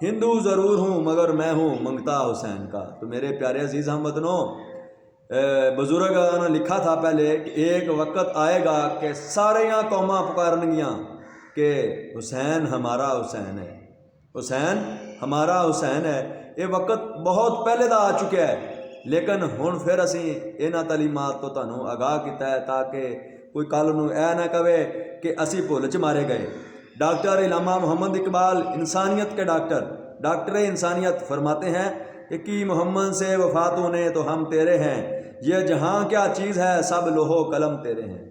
ہندو ضرور ہوں مگر میں ہوں منگتا حسین کا۔ تو میرے پیارے عزیز ہم وطنوں، بزرگوں نے لکھا تھا پہلے کہ ایک وقت آئے گا کہ سارے قوماں پکارن گیاں کہ حسین ہمارا حسین ہے، حسین ہمارا حسین ہے۔ یہ وقت بہت پہلے دا آ چکا ہے، لیکن ہن پھر اسی انہاں تعلیمات تو تانوں آگاہ کیتا ہے تاکہ کوئی کل نوں اے نہ کہے کہ اسی بھول چ مارے گئے۔ ڈاکٹر علامہ محمد اقبال انسانیت کے ڈاکٹر انسانیت فرماتے ہیں کہ کی محمد سے وفا تو نے تو ہم تیرے ہیں، یہ جہاں کیا چیز ہے سب لوہو قلم تیرے ہیں۔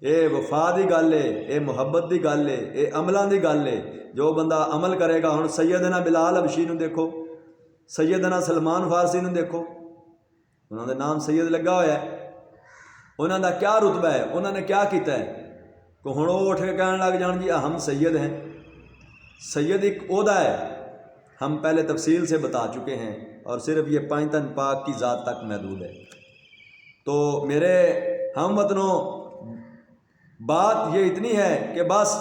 اے وفا دی گل ہے، اے محبت دی گل ہے، اے عملاں دی گل ہے۔ جو بندہ عمل کرے گا، ہن سیدنا بلال حبشی نوں دیکھو، سیدنا سلمان فارسی نوں دیکھو، انہوں نے نام سید لگا ہوا ہے، انہوں دا کیا رتبہ ہے، انہوں نے کیا کیتا ہے کہ ہن وہ اٹھ کے کہنے لگ جان جی ہم سید ہیں۔ سید ایک عہدہ ہے، ہم پہلے تفصیل سے بتا چکے ہیں، اور صرف یہ پانچ تن پاک کی ذات تک محدود ہے۔ تو میرے ہم وطنوں، بات یہ اتنی ہے کہ بس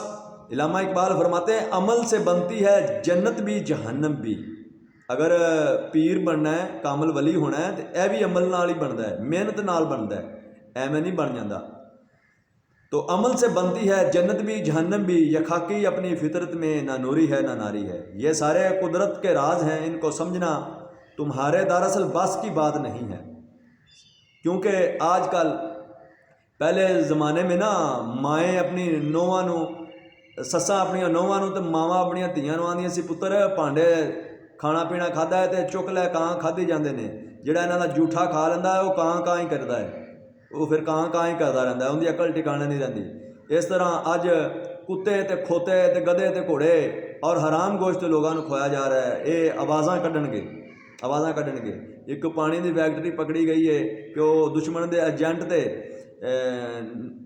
علامہ اقبال فرماتے ہیں عمل سے بنتی ہے جنت بھی جہنم بھی۔ اگر پیر بننا ہے، کامل ولی ہونا ہے تو اے بھی عمل نال ہی بنتا ہے، محنت نال بنتا ہے، ایویں نہیں بن جاتا۔ تو عمل سے بنتی ہے جنت بھی جہنم بھی، یہ خاکی اپنی فطرت میں نہ نوری ہے نہ ناری ہے۔ یہ سارے قدرت کے راز ہیں، ان کو سمجھنا تمہارے دراصل بس کی بات نہیں ہے، کیونکہ آج کل پہلے زمانے میں نا مائیں اپنی نوواں نوں، سساں اپنی نوواں نوں تے ماواں اپنی دھیاں نوں آندیاں سی پتر پانڈے کھانا پینا کھادا ہے تے چک لے کان کھادی جاندے نے، جڑا انہاں دا جھوٹا کھا لیندا ہے وہ کان ہی کردا ہے، وہ پھر کان ہی کردا رہندا ہے، اون دی عقل ٹھکانے نہیں رہندی۔ اس طرح اج کتے تے کھوتے تے گدھے تے گھوڑے اور حرام گوشت لوگاں نوں کھوایا جا رہا ہے، یہ آوازاں کڈن گے۔ ایک پانی دی فیکٹری پکڑی گئی ہے کہ وہ دشمن دے ایجنٹ تے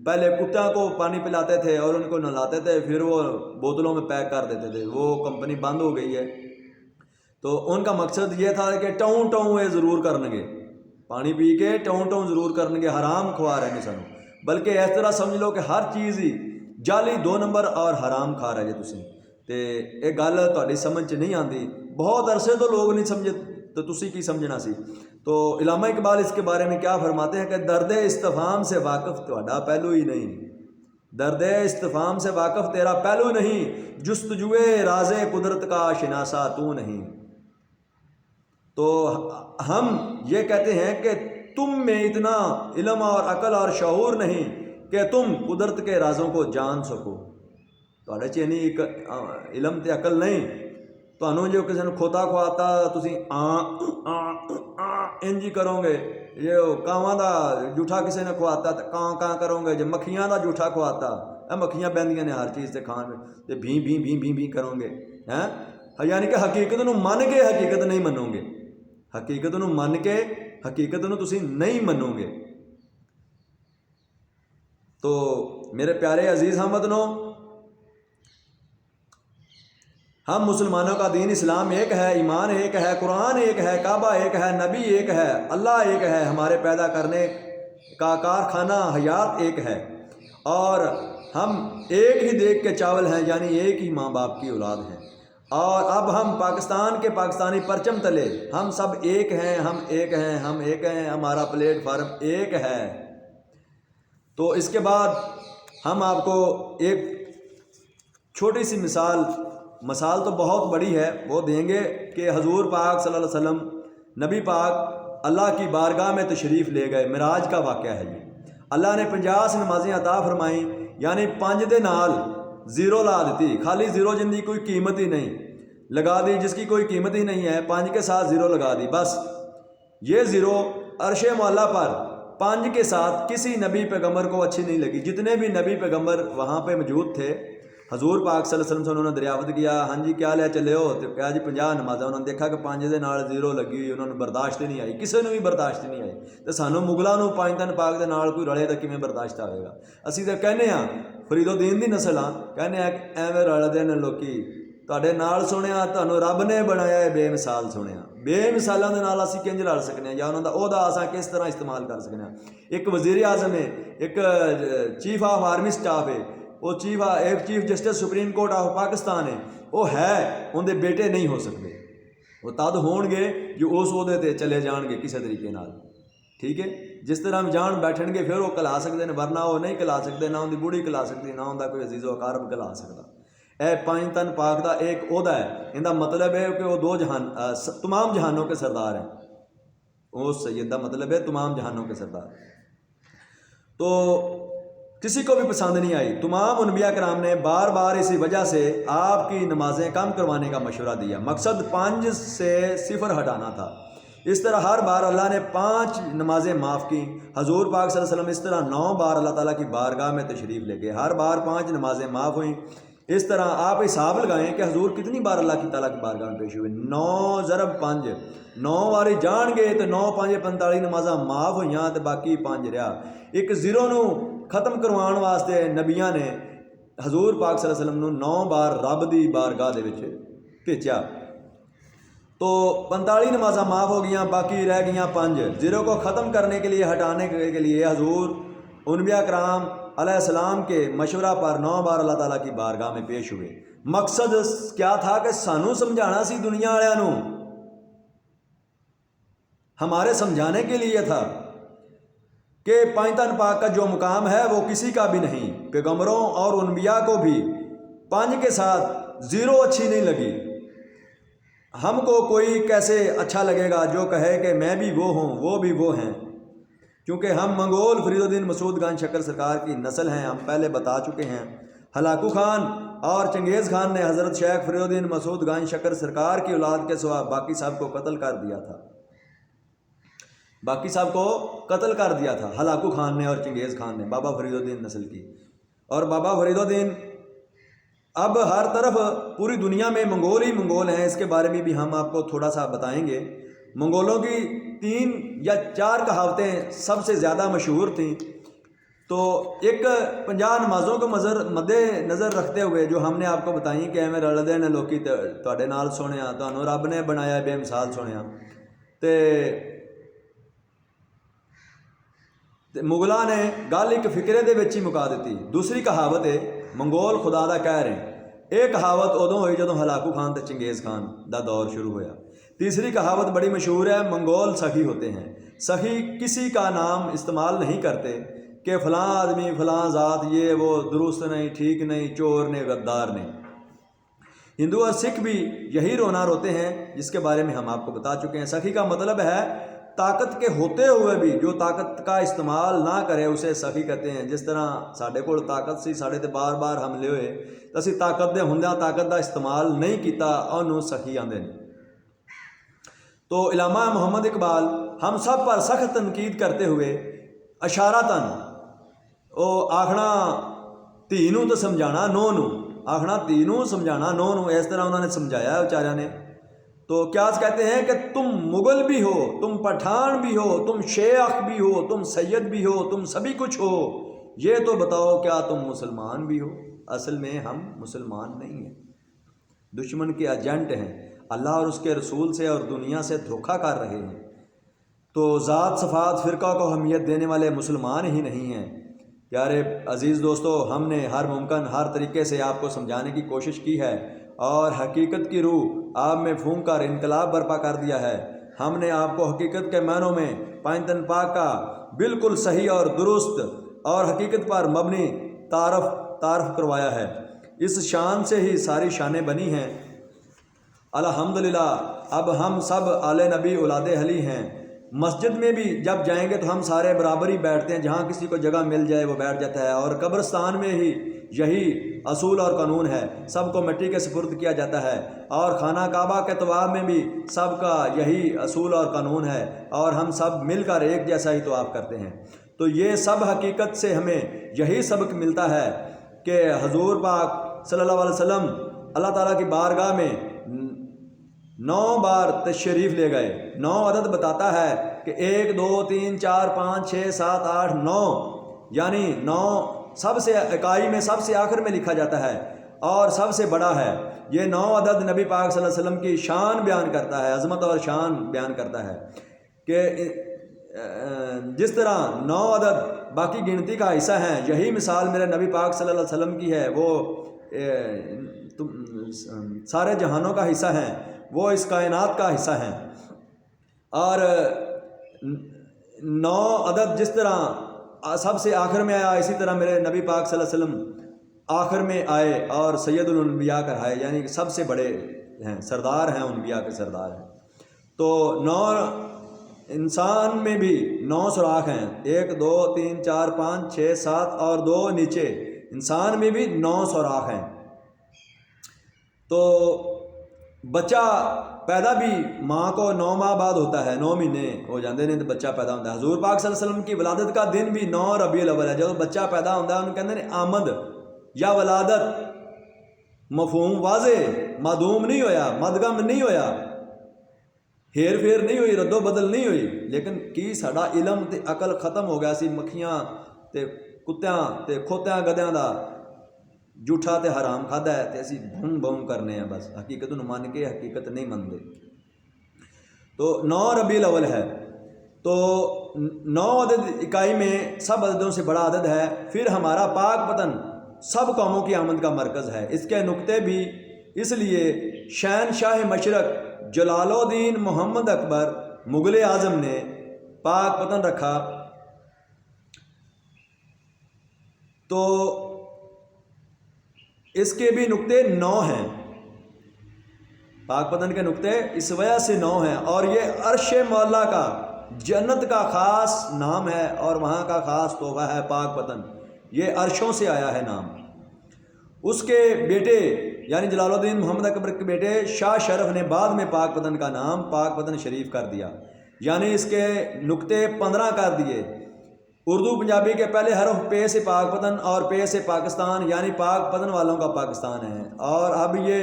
پہلے کتوں کو پانی پلاتے تھے اور ان کو نہلاتے تھے، پھر وہ بوتلوں میں پیک کر دیتے تھے، وہ کمپنی بند ہو گئی ہے۔ تو ان کا مقصد یہ تھا کہ ٹوں ٹوں یہ ضرور کرن گے، پانی پی کے ٹوں ٹوں ضرور کرن گے، حرام کھوا رہے ہیں سانوں۔ بلکہ اس طرح سمجھ لو کہ ہر چیز ہی جعلی 2 نمبر اور حرام کھا رہے جے تسی، تے یہ گل تہاڈی سمجھ چ نہیں آندی، بہت عرصے تو لوگ نہیں سمجھے تو تسی کی سمجھنا سی۔ تو علامہ اقبال اس کے بارے میں کیا فرماتے ہیں کہ درد استفہام سے واقف تہاڈا پہلو ہی نہیں، درد استفہام سے واقف تیرا پہلو نہیں، جستجوئے راز قدرت کا شناسا تو نہیں۔ تو ہم یہ کہتے ہیں کہ تم میں اتنا علم اور عقل اور شعور نہیں کہ تم قدرت کے رازوں کو جان سکو، تہاڈے چ نہیں ایک علم تے عقل نہیں، تانوں جو کسی نے کھوتا کھواتا تسی انج ہی کرو گے، یہ کاواں دا جھوٹا کسی نے کھواتا تو کاں کرو گے، جو مکھیاں دا جھوٹا کھواتا، مکھیاں بہندیاں نے ہر چیز تے کھان تے بھی کرو گے، یعنی کہ حقیقت نوں من کے حقیقت نہیں منو گے، حقیقت نوں من کے حقیقت نوں تسی نہیں منو گے۔ تو میرے پیارے عزیز ہم وطنوں، ہم مسلمانوں کا دین اسلام ایک ہے، ایمان ایک ہے، قرآن ایک ہے، کعبہ ایک ہے، نبی ایک ہے، اللہ ایک ہے، ہمارے پیدا کرنے کا کارخانہ حیات ایک ہے، اور ہم ایک ہی دیگ کے چاول ہیں، یعنی ایک ہی ماں باپ کی اولاد ہیں، اور اب ہم پاکستان کے پاکستانی پرچم تلے ہم سب ایک ہیں، ہم ایک ہیں، ہم ایک ہیں، ہمارا پلیٹ فارم ایک ہے۔ تو اس کے بعد ہم آپ کو ایک چھوٹی سی مثال تو بہت بڑی ہے وہ دیں گے کہ حضور پاک صلی اللہ علیہ وسلم نبی پاک اللہ کی بارگاہ میں تشریف لے گئے، معراج کا واقعہ ہے یہ۔ اللہ نے 50 نمازیں عطا فرمائیں، یعنی 5 دے نال زیرو لا دیتی، خالی زیرو جن دی کوئی قیمت ہی نہیں لگا دی، جس کی کوئی قیمت ہی نہیں ہے، 5 کے ساتھ زیرو لگا دی، بس یہ زیرو عرش معلیٰ پر 5 کے ساتھ کسی نبی پیغمبر کو اچھی نہیں لگی. جتنے بھی نبی پیغمبر وہاں پہ موجود تھے حضور پاک صلی اللہ علیہ وسلم سے انہوں نے دریافت کیا, ہاں جی کیا لے چلے ہو؟ تو کہا جی 50 نمازیں. انہوں نے دیکھا کہ 5 دے نال 0 لگی ہوئی, انہوں نے برداشت نہیں آئی, کسی نے بھی برداشت نہیں آئی. تو سانوں مغلاں نوں 5 دن پاک دے نال کوئی رلے تو کیویں برداشت آئے گا؟ اسی تو کہنے ہاں فرید الدین دی نسل ہاں, کہنے ہیں کہ ایویں رلدے نے لوکی تہاڈے نال سنیا, تہانوں رب نے بنایا ہے بے مثال سنیا. بے مثالاں دے نال اسی کنج رل سکنے ہیں, یا انہاں دا عہدہ اساں کس طرح استعمال کر سکنے ہیں. ایک وزیر اعظم ہے, ایک چیف آف آرمی سٹاف ہے, وہ ایک chief justice supreme court of Pakistan ہے, وہ ہے اندر بیٹے نہیں ہو سکتے. وہ تد ہون گے جو اس عہدے تے چلے جان گے کسی طریقے نال. ٹھیک ہے, جس طرح ہم جان بیٹھن گے پھر وہ کلا سکتے ہیں, ورنہ وہ نہیں کلا سکتے, نہ ان کی بوڑھی کلا سکتی, نہ ان کا کوئی عزیز و اقارب کلا سکتا. اے 5 تن پاک دا ایک عہدہ ہے. ان کا مطلب ہے کہ وہ 2 جہان تمام جہانوں کے سردار ہیں. اس سید کا مطلب ہے تمام جہانوں کے سردار. تو کسی کو بھی پسند نہیں آئی. تمام انبیاء کرام نے بار بار اسی وجہ سے آپ کی نمازیں کم کروانے کا مشورہ دیا. مقصد 5 سے 0 ہٹانا تھا. اس طرح ہر بار اللہ نے 5 نمازیں معاف کی. حضور پاک صلی اللہ علیہ وسلم اس طرح 9 بار اللہ تعالیٰ کی بارگاہ میں تشریف لے گئے. ہر بار 5 نمازیں معاف ہوئیں. اس طرح آپ حساب لگائیں کہ حضور کتنی بار اللہ کی تعالیٰ کی بارگاہ میں پیش ہوئے. 9 ضرب 5, 9 واری جان گئے تو 9 5 45 نمازاں معاف ہوئیاں تو باقی 5 رہا. ایک 0 نو ختم کروان واسطے نبیاں نے حضور پاک صلی اللہ علیہ وسلم نو 9 بار رب دی بارگاہ دے وچ بھیجا. تو 45 نمازاں معاف ہو گئیاں, باقی رہ گئیاں 5. 0 کو ختم کرنے کے لیے, ہٹانے کے لیے حضور انبیاء کرام علیہ السلام کے مشورہ پر 9 بار اللہ تعالیٰ کی بارگاہ میں پیش ہوئے. مقصد کیا تھا کہ سانوں سمجھانا سی دنیا والوں, ہمارے سمجھانے کے لیے تھا کہ 5 تن پاک کا جو مقام ہے وہ کسی کا بھی نہیں. پیغمبروں اور انبیاء کو بھی 5 کے ساتھ 0 اچھی نہیں لگی. ہم کو کوئی کیسے اچھا لگے گا جو کہے کہ میں بھی وہ ہوں وہ بھی وہ ہیں, کیونکہ ہم منگول فرید الدین مسعود گنج شکر سرکار کی نسل ہیں. ہم پہلے بتا چکے ہیں. ہلاکو خان اور چنگیز خان نے حضرت شیخ فرید الدین مسعود گنج شکر سرکار کی اولاد کے سوا باقی سب کو قتل کر دیا تھا. باقی سب کو قتل کر دیا تھا ہلاکو خان نے اور چنگیز خان نے, بابا فرید الدین نسل کی. اور بابا فرید الدین اب ہر طرف پوری دنیا میں منگول ہی منگول ہیں. اس کے بارے میں بھی ہم آپ کو تھوڑا سا بتائیں گے. منگولوں کی 3 یا 4 کہاوتیں سب سے زیادہ مشہور تھیں. تو ایک 50 نمازوں کو مد نظر رکھتے ہوئے جو ہم نے آپ کو بتائیں کہ ایویں رلدے نے لوکی تہاڈے نال سنیا, تہانوں رب نے بنایا بے مثال سنیا. تے مغلاں نے گل ایک فکرے دے وچ ہی مکا دیتی. دوسری کہاوت ہے منگول خدا دا کہہ رہے ہیں. یہ کہاوت ادوں ہوئی جدوں ہلاکو خان تے چنگیز خان دا دور شروع ہویا. تیسری کہاوت بڑی مشہور ہے, منگول سخی ہوتے ہیں. سخی کسی کا نام استعمال نہیں کرتے کہ فلاں آدمی فلاں ذات یہ وہ درست نہیں, ٹھیک نہیں, چور نے, غدار نے. ہندو اور سکھ بھی یہی رونا روتے ہیں جس کے بارے میں ہم آپ کو بتا چکے ہیں. سخی کا مطلب ہے طاقت کے ہوتے ہوئے بھی جو طاقت کا استعمال نہ کرے اسے سخی کہتے ہیں. جس طرح ساڈے کول طاقت سی, ساڈے تے بار بار حملے ہوئے تو اسی طاقت دے ہوندیاں طاقت دا استعمال نہیں کیتا, انہوں سخی آندے نے. تو علامہ محمد اقبال ہم سب پر سخت تنقید کرتے ہوئے اشارتاً او آکھنا دھی نوں تو سمجھانا نو نوں, آکھنا دھی نوں سمجھانا نو نوں, اس طرح انہوں نے سمجھایا ہے بیچاریاں نے. تو کیا کہتے ہیں کہ تم مغل بھی ہو, تم پٹھان بھی ہو, تم شیخ بھی ہو, تم سید بھی ہو, تم سبھی کچھ ہو, یہ تو بتاؤ کیا تم مسلمان بھی ہو؟ اصل میں ہم مسلمان نہیں ہیں, دشمن کے ایجنٹ ہیں. اللہ اور اس کے رسول سے اور دنیا سے دھوکہ کر رہے ہیں. تو ذات صفات فرقہ کو اہمیت دینے والے مسلمان ہی نہیں ہیں. پیارے عزیز دوستو, ہم نے ہر ممکن ہر طریقے سے آپ کو سمجھانے کی کوشش کی ہے اور حقیقت کی روح آپ میں پھونک کر انقلاب برپا کر دیا ہے. ہم نے آپ کو حقیقت کے معنوں میں 5 تن پاک کا بالکل صحیح اور درست اور حقیقت پر مبنی تعارف کروایا ہے. اس شان سے ہی ساری شانیں بنی ہیں. الحمدللہ اب ہم سب آل نبی اولاد علی ہیں. مسجد میں بھی جب جائیں گے تو ہم سارے برابر ہی بیٹھتے ہیں, جہاں کسی کو جگہ مل جائے وہ بیٹھ جاتا ہے. اور قبرستان میں ہی یہی اصول اور قانون ہے، سب کو مٹی کے سپرد کیا جاتا ہے، اور خانہ کعبہ کے طواف میں بھی سب کا یہی اصول اور قانون ہے، اور ہم سب مل کر ایک جیسا ہی طواف کرتے ہیں۔ تو یہ سب حقیقت سے ہمیں یہی سبق ملتا ہے کہ حضور پاک صلی اللہ علیہ وسلم اللہ تعالیٰ کی بارگاہ میں 9 بار تشریف لے گئے۔ 9 عدد بتاتا ہے کہ 1 2 3 4 5 6 7 8 9، یعنی 9 سب سے اکائی میں سب سے آخر میں لکھا جاتا ہے اور سب سے بڑا ہے۔ یہ 9 عدد نبی پاک صلی اللہ علیہ وسلم کی شان بیان کرتا ہے، عظمت اور شان بیان کرتا ہے کہ جس طرح 9 عدد باقی گنتی کا حصہ ہیں، یہی مثال میرے نبی پاک صلی اللہ علیہ وسلم کی ہے، وہ سارے جہانوں کا حصہ ہیں، وہ اس کائنات کا حصہ ہیں۔ اور 9 عدد جس طرح سب سے آخر میں آیا، اسی طرح میرے نبی پاک صلی اللہ علیہ وسلم آخر میں آئے اور سید الانبیاء کہائے، یعنی کہ سب سے بڑے ہیں، سردار ہیں، انبیاء کے سردار ہیں۔ تو 9 انسان میں بھی 9 سوراخ ہیں، 1 2 3 4 5 6 7 اور 2 نیچے، انسان میں بھی 9 سوراخ ہیں۔ تو بچہ پیدا بھی ماں کو 9 ماہ بعد ہوتا ہے، 9 مہینے ہو جاتے ہیں تو بچہ پیدا ہوتا ہے۔ حضور پاک صلی اللہ علیہ وسلم کی ولادت کا دن بھی 9 ربیع الاول ہے۔ جب بچہ پیدا ہوتا ہے انہوں کہتے ہیں آمد یا ولادت، مفہوم واضح، معدوم نہیں ہویا، مدغم نہیں ہویا، ہیر پھیر نہیں ہوئی، رد و بدل نہیں ہوئی، لیکن کی ساڈا علم تے عقل ختم ہو گیا سی مکھیاں تے کتیاں تے کھوتیاں گدیاں دا جھوٹا تے حرام کھادا ہے تے اسی بھون بھون کرنے ہیں، بس حقیقت نو مان کے حقیقت نہیں منتے۔ تو 9 ربیع الاول ہے، تو 9 عدد اکائی میں سب عددوں سے بڑا عدد ہے۔ پھر ہمارا پاک وطن سب قوموں کی آمد کا مرکز ہے۔ اس کے نقطے بھی اس لیے شہنشاہ مشرق جلال الدین محمد اکبر مغل اعظم نے پاک وطن رکھا، تو اس کے بھی نقطے 9 ہیں، پاک وطن کے نقطے اس وجہ سے 9 ہیں، اور یہ عرش مولا کا جنت کا خاص نام ہے اور وہاں کا خاص تحفہ ہے پاک وطن، یہ عرشوں سے آیا ہے نام۔ اس کے بیٹے یعنی جلال الدین محمد اکبر کے بیٹے شاہ شرف نے بعد میں پاک وطن کا نام پاک وطن شریف کر دیا، یعنی اس کے نقطے 15 کر دیے۔ اردو پنجابی کے پہلے حرف پے سے پاک وطن اور پے سے پاکستان، یعنی پاک وطن والوں کا پاکستان ہے، اور اب یہ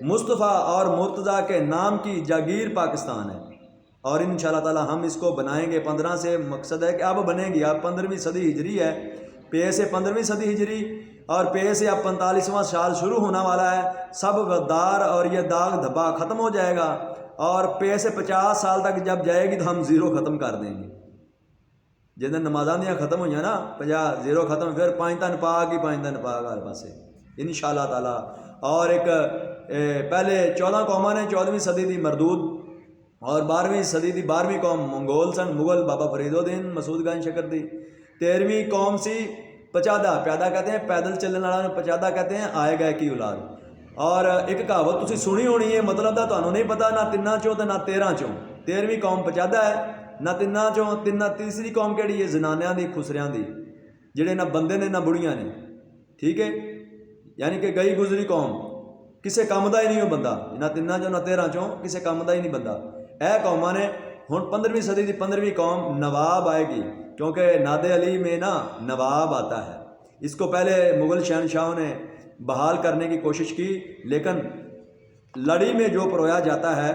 مصطفیٰ اور مرتضیٰ کے نام کی جاگیر پاکستان ہے، اور انشاءاللہ تعالی ہم اس کو بنائیں گے۔ 15 سے مقصد ہے کہ اب بنے گی، اب 15ویں صدی ہجری ہے، پے سے 15ویں صدی ہجری اور پے سے اب 45واں سال شروع ہونا والا ہے۔ سب غدار اور یہ داغ دھبا ختم ہو جائے گا، اور پے سے 50 سال تک جب جائے گی تو ہم زیرو ختم کر دیں گے۔ جن دن نمازاں دیاں ختم ہوئی نا 50 زیرو ختم، پھر 5 دن پاک ہی 5 دن پاک ہر پاسے انشاءاللہ تعالی۔ اور ایک پہلے 14 قوماں نے 14ویں صدی دی مردود، اور 12ویں صدی دی 12ویں قوم منگول سن، مغل بابا فرید الدین مسعود گنج شکر دی۔ 13ویں قوم سی پچادہ، پیادہ کہتے ہیں پیدل چلنے والا، پچادہ کہتے ہیں آئے گئے کی اولاد۔ اور ایک کہاوت تسی سنی ہونی ہے، مطلب دا تانوں نہیں پتا، نہ 3 چوں تے نہ 13 چوں۔ 13ویں قوم پچادہ ہے، نہ 3 چوں، تیسری قوم کہڑی ہے؟ زنانیاں دی، خسریاں دی، جڑے نہ بندے نے نہ بڑیاں نے، ٹھیک ہے، یعنی کہ گئی گزری قوم، کسے کام دا ہی نہیں ہو بندہ، نہ 3 چوں نہ 13 چوں، کسے کام دا ہی نہیں بندہ۔ اے قوماں نے ہن 15ویں صدی دی 15ویں قوم نواب آئے گی، کیونکہ ناد علی میں نا نواب آتا ہے۔ اس کو پہلے مغل شہنشاہوں نے بحال کرنے کی کوشش کی، لیکن لڑی میں جو پرویا جاتا ہے،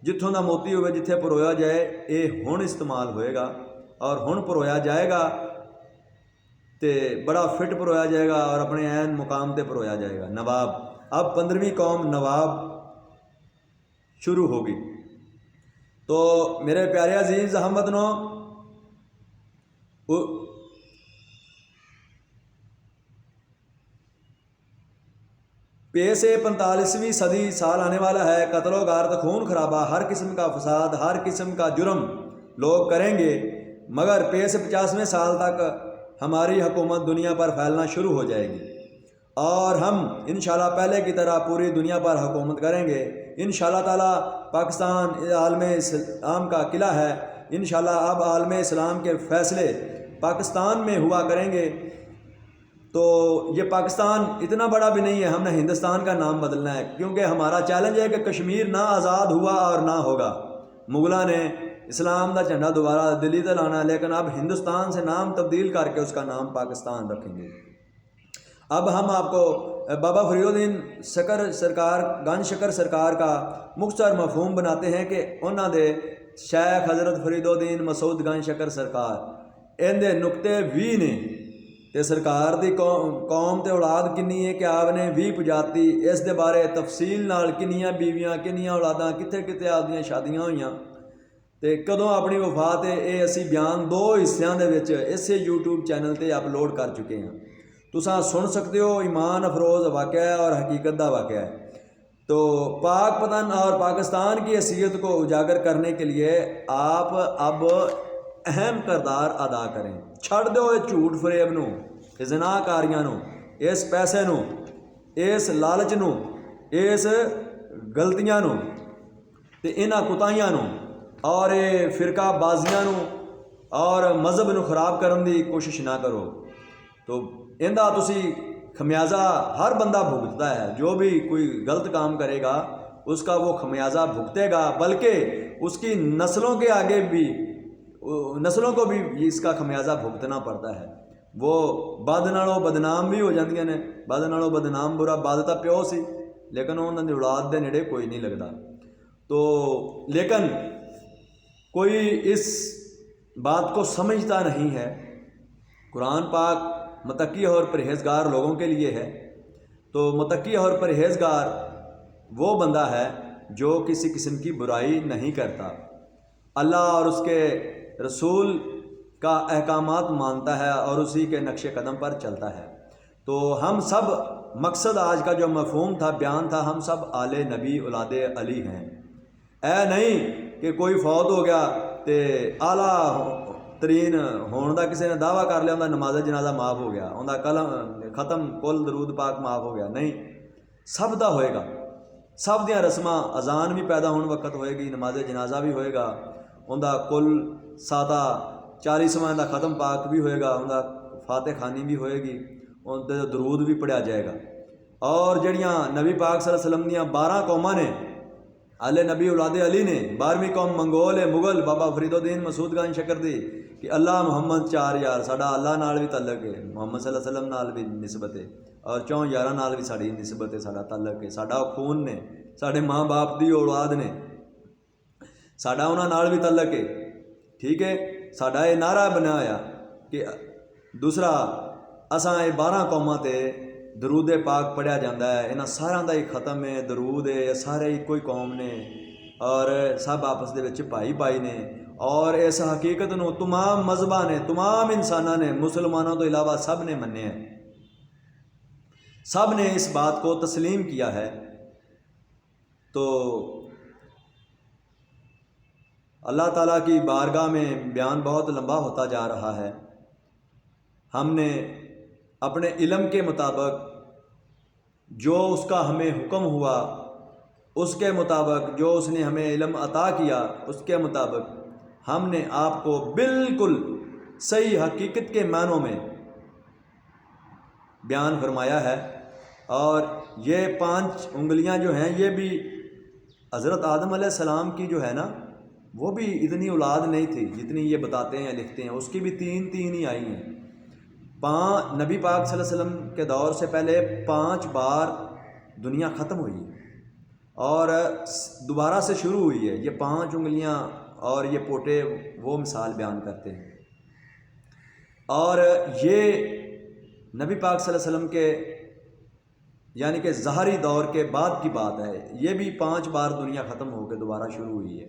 جتھوں دا موتی ہوئے جتھے پرویا جائے، اے ہن استعمال ہوئے گا، اور ہن پرویا جائے گا تے بڑا فٹ پرویا جائے گا، اور اپنے عین مقام تے پرویا جائے گا، نواب۔ اب 15ویں قوم نواب شروع ہوگی۔ تو میرے پیارے عزیز ہم وطنوں، پے سے 45ویں صدی سال آنے والا ہے۔ قتل و غارت، خون خرابہ، ہر قسم کا فساد، ہر قسم کا جرم لوگ کریں گے، مگر پے سے 50ویں سال تک ہماری حکومت دنیا پر پھیلنا شروع ہو جائے گی، اور ہم انشاءاللہ پہلے کی طرح پوری دنیا پر حکومت کریں گے انشاءاللہ تعالی۔ پاکستان عالم اسلام کا قلعہ ہے، انشاءاللہ اب عالم اسلام کے فیصلے پاکستان میں ہوا کریں گے، تو یہ پاکستان اتنا بڑا بھی نہیں ہے، ہم نے ہندوستان کا نام بدلنا ہے، کیونکہ ہمارا چیلنج ہے کہ کشمیر نہ آزاد ہوا اور نہ ہوگا۔ مغلاں نے اسلام دا جھنڈا دوبارہ دلی تے لانا، لیکن اب ہندوستان سے نام تبدیل کر کے اس کا نام پاکستان رکھیں گے۔ اب ہم آپ کو بابا فرید الدین شکر سرکار گنج شکر سرکار کا مختصر مفہوم بناتے ہیں کہ انہوں دے شیخ حضرت فرید الدین مسعود گنج شکر سرکار ان دے نقطے 20 نے تے سرکار دی قوم تے اولاد کنی ہے کہ آپ نے 20 پجاتی، اس دے بارے تفصیل نال کنیاں بیویاں کنیاں اولاداں کتھے کتھے آدیاں شادیاں ہوئیاں تے کدوں اپنی وفات ہے، یہ اسی بیان 2 حصیاں دے وچ اسے یوٹیوب چینل تے اپلوڈ کر چکے ہیں۔ تساں سن سکتے ہو، ایمان افروز واقعہ ہے اور حقیقت دا واقعہ ہے۔ تو پاک پتن اور پاکستان کی حیثیت کو اجاگر کرنے کے لیے آپ اب اہم کردار ادا کریں۔ چھڑ دو اس جھوٹ فریب نو، اس زنا کاریاں نو، اس پیسے نو، اس لالچ نو، اس غلطیاں نو تے انہاں کوتاہیاں نو اور فرقہ بازیاں نو اور مذہب نو خراب کرن دی کوشش نہ کرو۔ تو اندہ تسی خمیازہ ہر بندہ بھگتتا ہے، جو بھی کوئی غلط کام کرے گا اس کا وہ خمیازہ بھگتے گا، بلکہ اس کی نسلوں کے آگے بھی نسلوں کو بھی اس کا خمیازہ بھگتنا پڑتا ہے۔ وہ بد نالوں بدنام بھی ہو جاندیاں نے، بد نالوں بدنام برا، بد تا پیو سی لیکن انہوں نے اولاد دے نیڑے کوئی نہیں لگتا۔ تو لیکن کوئی اس بات کو سمجھتا نہیں ہے۔ قرآن پاک متقی اور پرہیزگار لوگوں کے لیے ہے، تو متقی اور پرہیزگار وہ بندہ ہے جو کسی قسم کی برائی نہیں کرتا، اللہ اور اس کے رسول کا احکامات مانتا ہے اور اسی کے نقش قدم پر چلتا ہے۔ تو ہم سب مقصد آج کا جو مفہوم تھا، بیان تھا، ہم سب آل نبی اولاد علی ہیں۔ اے نہیں کہ کوئی فوت ہو گیا تے اعلیٰ ترین ہون دا کسی نے دعویٰ کر لیا، انہا نماز جنازہ معاف ہو گیا، انہا کلم ختم کل درود پاک معاف ہو گیا۔ نہیں، سب دا ہوئے گا، سب دیاں رسماں، اذان بھی پیدا ہون وقت ہوئے گی، نماز جنازہ بھی ہوئے گا، انہا کل سادہ 40واں دا ختم پاک بھی ہوئے گا، انہا فاتح خانی بھی ہوئے گی، انہا درود بھی پڑھیا جائے گا۔ اور جڑیاں نبی پاک صلی اللہ علیہ وسلم دیاں 12 قوماں نے، آل نبی اولاد علی نے، 12ویں قوم منگول ہے، مغل، بابا فرید الدین مسعود گنج شکر دی کہ اللہ محمد 4 یار، ساڈا اللہ نال بھی تعلق ہے، محمد صلی اللہ علیہ وسلم نال بھی نسبت ہے، اور 4 یاراں نال بھی ساڈی نسبت ہے، ساڈا تعلق ہے، ساڈا خون نے، ساڈے ماں باپ دی اولاد نے، ساڈا انہاں نال بھی تعلق ہے۔ ٹھیک ہے، ساڈا یہ نعرہ بنا ہوا کہ دوسرا اساں یہ 12 قوماں تے درود پاک پڑھیا جاتا ہے، انہاں ساراں دا ہی ختم ہے، درود ہے، سارے ایک کوئی قوم نے اور سب آپس دے وچ بھائی بھائی نے، اور اس حقیقت نو تمام مذہباں نے، تمام انساناں نے، مسلمانوں تو علاوہ سب نے مننے ہیں، سب نے اس بات کو تسلیم کیا ہے۔ تو اللہ تعالیٰ کی بارگاہ میں بیان بہت لمبا ہوتا جا رہا ہے۔ ہم نے اپنے علم کے مطابق جو اس کا ہمیں حکم ہوا، اس کے مطابق جو اس نے ہمیں علم عطا کیا، اس کے مطابق ہم نے آپ کو بالکل صحیح حقیقت کے معنوں میں بیان فرمایا ہے۔ اور یہ 5 انگلیاں جو ہیں یہ بھی حضرت آدم علیہ السلام کی جو ہے نا، وہ بھی اتنی اولاد نہیں تھی جتنی یہ بتاتے ہیں لکھتے ہیں، اس کی بھی 3 ہی آئی ہیں۔ نبی پاک صلی اللہ علیہ وسلم کے دور سے پہلے 5 بار دنیا ختم ہوئی اور دوبارہ سے شروع ہوئی ہے۔ یہ 5 انگلیاں اور یہ پوٹے وہ مثال بیان کرتے ہیں، اور یہ نبی پاک صلی اللہ علیہ وسلم کے یعنی کہ ظاہری دور کے بعد کی بات ہے۔ یہ بھی 5 بار دنیا ختم ہو کے دوبارہ شروع ہوئی ہے۔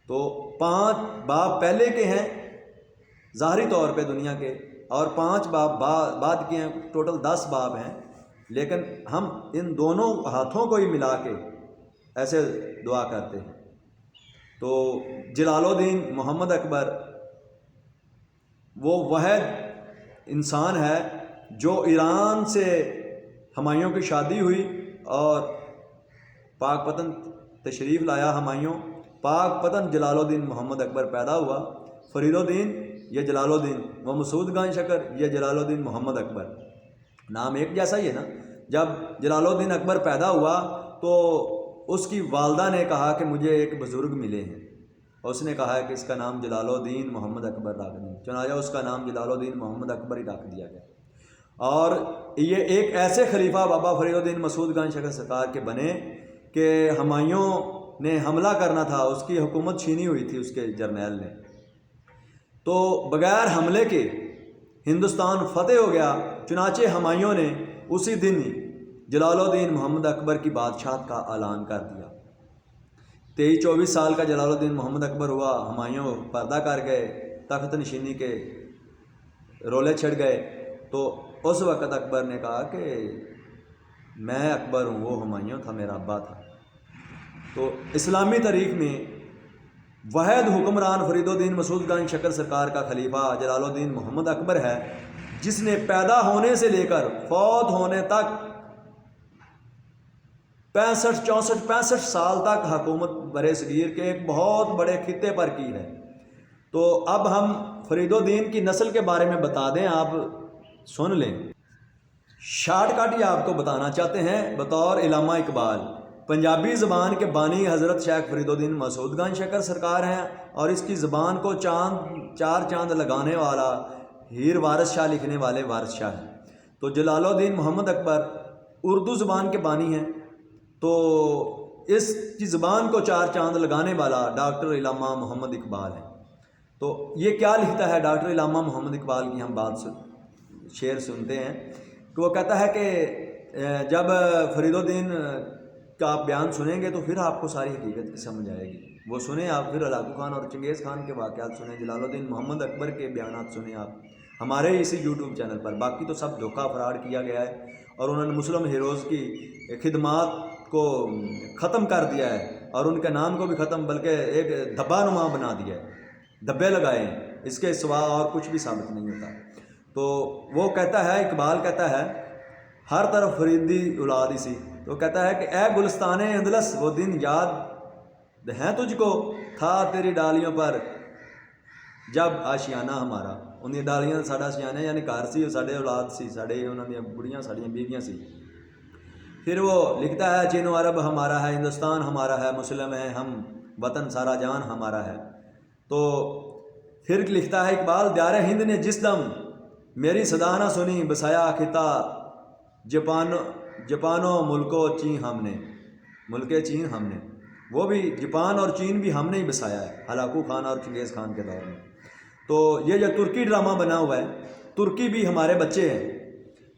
تو 5 باب پہلے کے ہیں ظاہری طور پہ دنیا کے، اور 5 باب بعد کے ہیں، ٹوٹل 10 باب ہیں، لیکن ہم ان دونوں ہاتھوں کو ہی ملا کے ایسے دعا کرتے ہیں۔ تو جلال الدین محمد اکبر وہ واحد انسان ہے جو ایران سے ہمایوں کی شادی ہوئی اور پاک پتن تشریف لایا ہمایوں، پاک پتن جلال الدین محمد اکبر پیدا ہوا۔ فرید الدین یہ جلال الدین، وہ مسعود خان شکر، یہ جلال الدین محمد اکبر، نام ایک جیسا ہی ہے نا۔ جب جلال الدین اکبر پیدا ہوا تو اس کی والدہ نے کہا کہ مجھے ایک بزرگ ملے ہیں، اور اس نے کہا ہے کہ اس کا نام جلال الدین محمد اکبر رکھ دیں، چنانچہ اس کا نام جلال الدین محمد اکبر ہی رکھ دیا گیا۔ اور یہ ایک ایسے خلیفہ بابا فرید الدین مسعود خان شکر سرکار کے بنے کہ ہمایوں نے حملہ کرنا تھا، اس کی حکومت چھینی ہوئی تھی اس کے جرنیل نے، تو بغیر حملے کے ہندوستان فتح ہو گیا۔ چنانچہ ہمایوں نے اسی دن جلال الدین محمد اکبر کی بادشاہت کا اعلان کر دیا۔ 23-24 سال کا جلال الدین محمد اکبر ہوا، ہمایوں پردہ کر گئے، تخت نشینی کے رولے چھڑ گئے۔ تو اس وقت اکبر نے کہا کہ میں اکبر ہوں، وہ ہمایوں تھا، میرا ابا تھا۔ تو اسلامی تاریخ میں واحد حکمران فرید الدین مسعود خان شکر سرکار کا خلیفہ جلال الدین محمد اکبر ہے، جس نے پیدا ہونے سے لے کر فوت ہونے تک 65 سال تک حکومت برِ صغیر کے ایک بہت بڑے خطے پر کی ہے۔ تو اب ہم فرید الدین کی نسل کے بارے میں بتا دیں، آپ سن لیں۔ شارٹ کٹ یہ آپ کو بتانا چاہتے ہیں بطور علامہ اقبال۔ پنجابی زبان کے بانی حضرت شیخ فرید الدین مسعود خان شکر سرکار ہیں، اور اس کی زبان کو چار چاند لگانے والا ہیر وارث شاہ لکھنے والے وارث شاہ ہیں۔ تو جلال الدین محمد اکبر اردو زبان کے بانی ہیں، تو اس کی زبان کو چار چاند لگانے والا ڈاکٹر علامہ محمد اقبال ہے۔ تو یہ کیا لکھتا ہے ڈاکٹر علامہ محمد اقبال کی؟ ہم بات شعر سنتے ہیں کہ وہ کہتا ہے کہ جب فرید الدین کا آپ بیان سنیں گے تو پھر آپ کو ساری حقیقت کی سمجھ آئے گی۔ وہ سنیں آپ، پھر ہلاکو خان اور چنگیز خان کے واقعات سنیں، جلال الدین محمد اکبر کے بیانات سنیں آپ ہمارے اسی یوٹیوب چینل پر۔ باقی تو سب دھوکہ فراڈ کیا گیا ہے، اور انہوں نے مسلم ہیروز کی خدمات کو ختم کر دیا ہے، اور ان کے نام کو بھی ختم، بلکہ ایک دھبا نما بنا دیا ہے، دھبے لگائے ہیں، اس کے سوا اور کچھ بھی ثابت نہیں ہوتا۔ تو وہ کہتا ہے، اقبال کہتا ہے ہر طرف فریدی اولاد اسی، تو کہتا ہے کہ اے گلستان اندلس وہ دن یاد ہیں تجھ کو، تھا تیری ڈالیوں پر جب آشیانہ ہمارا۔ انہیں ڈالیاں ساڈا آشیانہ یعنی گھر سی، ساڈے اولاد سی، ساڈے انہوں نے بڑیاں ساڈیاں بیویاں سی۔ پھر وہ لکھتا ہے چین و عرب ہمارا ہے، ہندوستان ہمارا ہے، مسلم ہے ہم، وطن سارا جان ہمارا ہے۔ تو پھر لکھتا ہے اقبال دیار ہند نے جس دم میری صدا نہ سنی، بسایا خطہ جاپان و ملک و چین ہم نے، ملک چین ہم نے، وہ بھی جاپان اور چین بھی ہم نے ہی بسایا ہے ہلاکو خان اور چنگیز خان کے دور میں۔ تو یہ جو ترکی ڈرامہ بنا ہوا ہے، ترکی بھی ہمارے بچے ہیں۔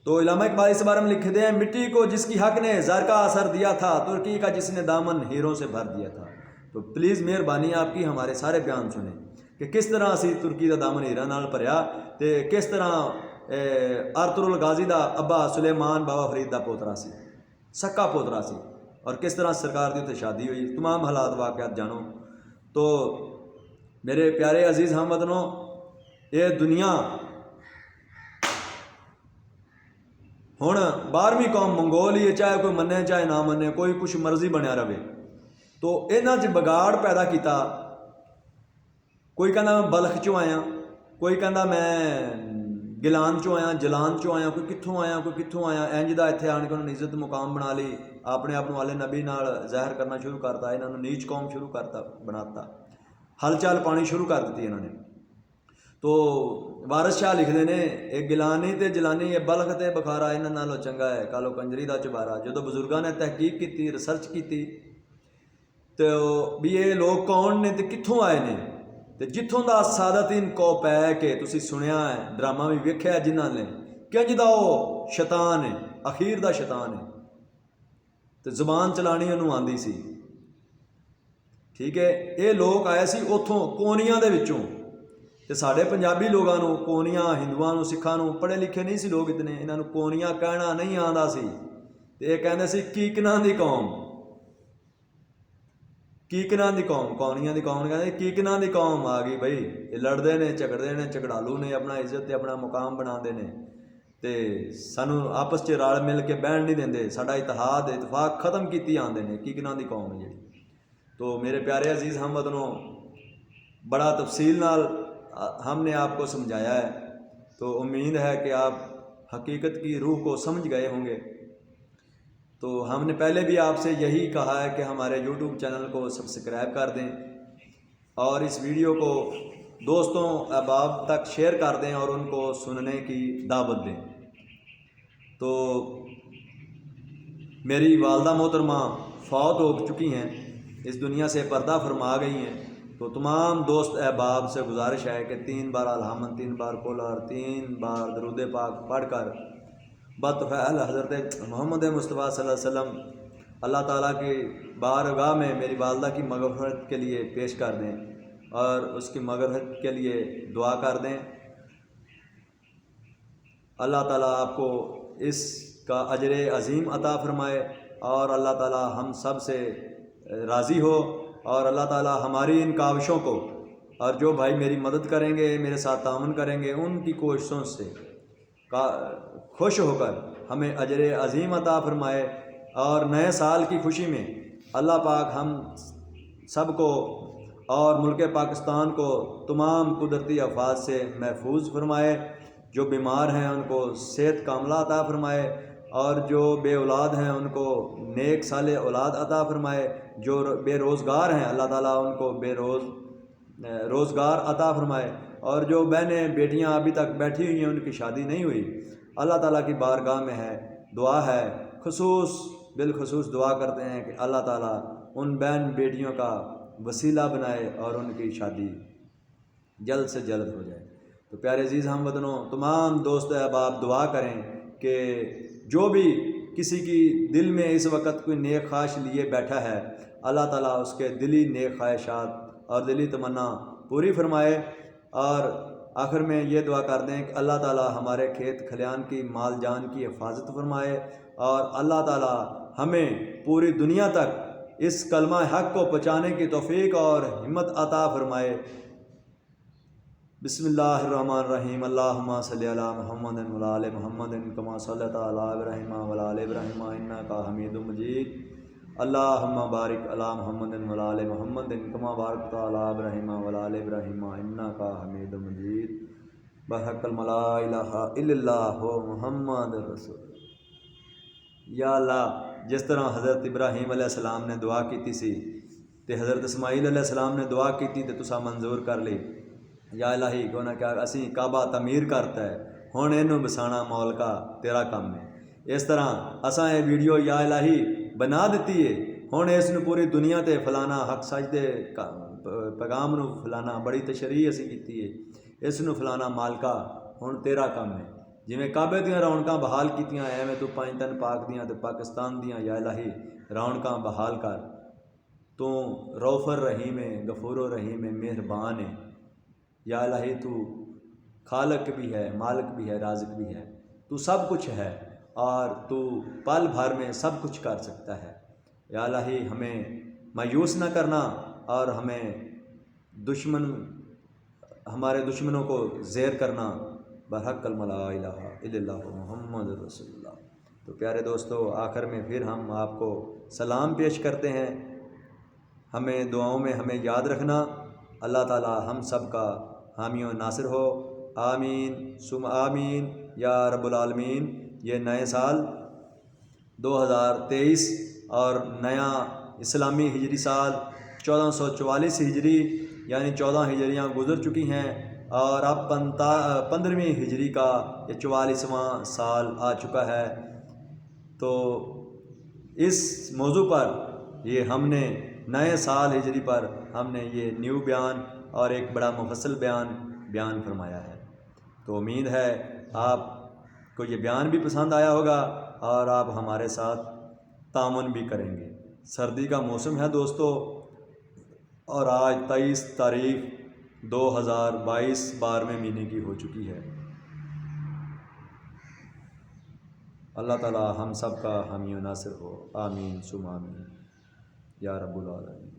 تو علامہ اقبال اس بارے میں لکھتے ہیں مٹی کو جس کی حق نے زر کا اثر دیا تھا، ترکی کا جس نے دامن ہیروں سے بھر دیا تھا۔ تو پلیز مہربانی آپ کی ہمارے سارے بیان سنیں کہ کس طرح اسی ترکی دا دامن ہیرا نال بھریا، تے کس طرح ارطغرل غازی دا ابا سلیمان بابا فرید دا پوترا سی، سکا پوترا سی، اور کس طرح سرکار دی تے شادی ہوئی، تمام حالات واقعات جانو۔ تو میرے پیارے عزیز ہم وطنوں، یہ دنیا ہن 12ویں قوم منگول ہی ہے، چاہے کوئی منے چاہے نہ منے، کوئی کچھ مرضی بنیا رہے۔ تو انہاں چ بگاڑ پیدا کیتا، کوئی کہنا میں بلخ چوں آیا، کوئی کہنا میں گیلان چوں آیا، جلان چوں آیا، کوئی کتھوں آیا، کوئی کتھوں آیا، انج دا اتنے آن کے انہوں نے عزت مقام بنا لی، اپنے آپ والے نبی نال ظاہر کرنا شروع کرتا، انہوں نے نیچ قوم شروع کرتا بناتا، ہل چال پانی شروع کر دیتی انہوں نے۔ تو وارث شاہ لکھتے ہیں ایک گیلانی تے جلانی یہ بلخ تے بخارا انہاں نالوں چنگا ہے کالو کنجری دا چبارا۔ جدو بزرگاں نے تحقیق کی، ریسرچ کی، تو بھی یہ لوگ کون نے تے کتھوں آئے نے، تے جتھوں دا سادتین کو پے کہ تسی سنیا ہے، ڈرامہ بھی ویکھیا ہے جنہاں نے، کنج دا وہ شیطان ہے، اخیر دا شیطان ہے، تے زبان چلانی انہوں آندی سی، ٹھیک ہے۔ یہ لوگ آئے سی اتھوں کونیاں دے وچوں، تے ساڈے پنجابی لوگاں نو کونیاں، ہندوؤں نو، سکھاں نو، پڑھے لکھے نہیں سی لوگ اتنے، انہاں نو کونیاں کہنا نہیں آندا سی، تے یہ کہندے سی کیکناں دی قوم، کیکناں دی قوم، کونیاں دی قوم کہندے کیکناں دی قوم آ گئی بھائی، یہ لڑدے نے، جھگڑدے نے، جھگڑالو نے، اپنا عزت تے اپنا مقام بناندے نے، تے سانو آپس چ رل مل کے بہن نہیں دیندے، ساڈا اتحاد اتفاق ختم کیتی آندے نے، کیکناں دی قوم ہے جڑی۔ تو میرے پیارے عزیز ہم وطنوں، بڑا تفصیل نال ہم نے آپ کو سمجھایا ہے، تو امید ہے کہ آپ حقیقت کی روح کو سمجھ گئے ہوں گے۔ تو ہم نے پہلے بھی آپ سے یہی کہا ہے کہ ہمارے یوٹیوب چینل کو سبسکرائب کر دیں اور اس ویڈیو کو دوستوں احباب تک شیئر کر دیں اور ان کو سننے کی دعوت دیں۔ تو میری والدہ محترمہ فوت ہو چکی ہیں، اس دنیا سے پردہ فرما گئی ہیں، تو تمام دوست احباب سے گزارش ہے کہ 3 بار الحمد، 3 بار قل اور 3 بار درود پاک پڑھ کر بطفیل حضرت محمد مصطفیٰ صلی اللہ علیہ وسلم اللہ تعالیٰ کی بارگاہ میں میری والدہ کی مغفرت کے لیے پیش کر دیں اور اس کی مغفرت کے لیے دعا کر دیں۔ اللہ تعالیٰ آپ کو اس کا اجر عظیم عطا فرمائے اور اللہ تعالیٰ ہم سب سے راضی ہو، اور اللہ تعالیٰ ہماری ان کاوشوں کو، اور جو بھائی میری مدد کریں گے، میرے ساتھ تعاون کریں گے، ان کی کوششوں سے خوش ہو کر ہمیں اجر عظیم عطا فرمائے، اور نئے سال کی خوشی میں اللہ پاک ہم سب کو اور ملک پاکستان کو تمام قدرتی آفات سے محفوظ فرمائے۔ جو بیمار ہیں ان کو صحت کاملہ عطا فرمائے، اور جو بے اولاد ہیں ان کو نیک صالح اولاد عطا فرمائے، جو بے روزگار ہیں اللہ تعالیٰ ان کو روزگار عطا فرمائے، اور جو بہنیں بیٹیاں ابھی تک بیٹھی ہوئی ہیں ان کی شادی نہیں ہوئی، اللہ تعالیٰ کی بارگاہ میں ہے دعا ہے، بالخصوص دعا کرتے ہیں کہ اللہ تعالیٰ ان بہن بیٹیوں کا وسیلہ بنائے اور ان کی شادی جلد سے جلد ہو جائے۔ تو پیارے عزیز ہم وطنوں، تمام دوست احباب دعا کریں کہ جو بھی کسی کی دل میں اس وقت کوئی نیک خواہش لیے بیٹھا ہے، اللہ تعالیٰ اس کے دلی نیک خواہشات اور دلی تمنا پوری فرمائے، اور آخر میں یہ دعا کر دیں کہ اللہ تعالیٰ ہمارے کھیت کھلیان کی مال جان کی حفاظت فرمائے، اور اللہ تعالیٰ ہمیں پوری دنیا تک اس کلمہ حق کو پہنچانے کی توفیق اور ہمت عطا فرمائے۔ بسم اللہ الرحمن الرحیم، اللہم صلی علی محمد وعلی آل محمد کما صلیت علی ابراہیم وعلی آل ابراہیم انک حمید مجید، اللہم بارک علی محمد وعلی آل محمد کما بارکت علی ابراہیم وعلی آل ابراہیم انک حمید مجید، بحق لا الہ الا اللہ محمد رسول۔ یا اللہ، جس طرح حضرت ابراہیم علیہ السلام نے دعا کیتی سی تے حضرت اسماعیل علیہ السلام نے دعا کیتی تے تسا منظور کر لی، یا الہی کیوں نہ کیا اسی کعبہ تعمیر کرتا ہے، ہن اینوں بسانا مولکا تیرا کام ہے۔ اس طرح اساں یہ ویڈیو یا الہی بنا دیتی ہے، ہن اس نو پوری دنیا تے فلانا، حق سچ دے پیغام نو فلانا، بڑی تشریح اسی کیتی ہے، اس نو فلانا مالکا ہن تیرا کام ہے۔ جویں کعبے دیاں رونقاں بحال کیتیاں ایویں تو 5 دن پاک دیاں تے پاکستان دیاں یا الہی رونقاں بحال کر۔ تو رؤوف الرحیم ہے، غفور الرحیم ہے، مہربان ہے، یا الہی تو خالق بھی ہے، مالک بھی ہے، رازق بھی ہے، تو سب کچھ ہے اور تو پل بھر میں سب کچھ کر سکتا ہے۔ یا الہی ہمیں مایوس نہ کرنا، اور ہمیں ہمارے دشمنوں کو زیر کرنا، بحق لا الہ الا اللہ محمد رسول اللہ۔ تو پیارے دوستو، آخر میں پھر ہم آپ کو سلام پیش کرتے ہیں، ہمیں دعاؤں میں ہمیں یاد رکھنا۔ اللہ تعالیٰ ہم سب کا حامی و ناصر ہو، آمین ثم آمین یا رب العالمین۔ یہ نئے سال 2023 اور نیا اسلامی ہجری سال 1444 ہجری، یعنی 14 ہجریاں گزر چکی ہیں، اور اب 15ویں ہجری کا یہ 44واں سال آ چکا ہے۔ تو اس موضوع پر یہ ہم نے نئے سال ہجری پر ہم نے یہ نیو بیان اور ایک بڑا مفصل بیان فرمایا ہے۔ تو امید ہے آپ کو یہ بیان بھی پسند آیا ہوگا اور آپ ہمارے ساتھ تعاون بھی کریں گے۔ سردی کا موسم ہے دوستو، اور آج 23 تاریخ 2022 12ویں مہینے کی ہو چکی ہے۔ اللہ تعالی ہم سب کا حامی و ناصر ہو، آمین ثم آمین یا رب العالمین۔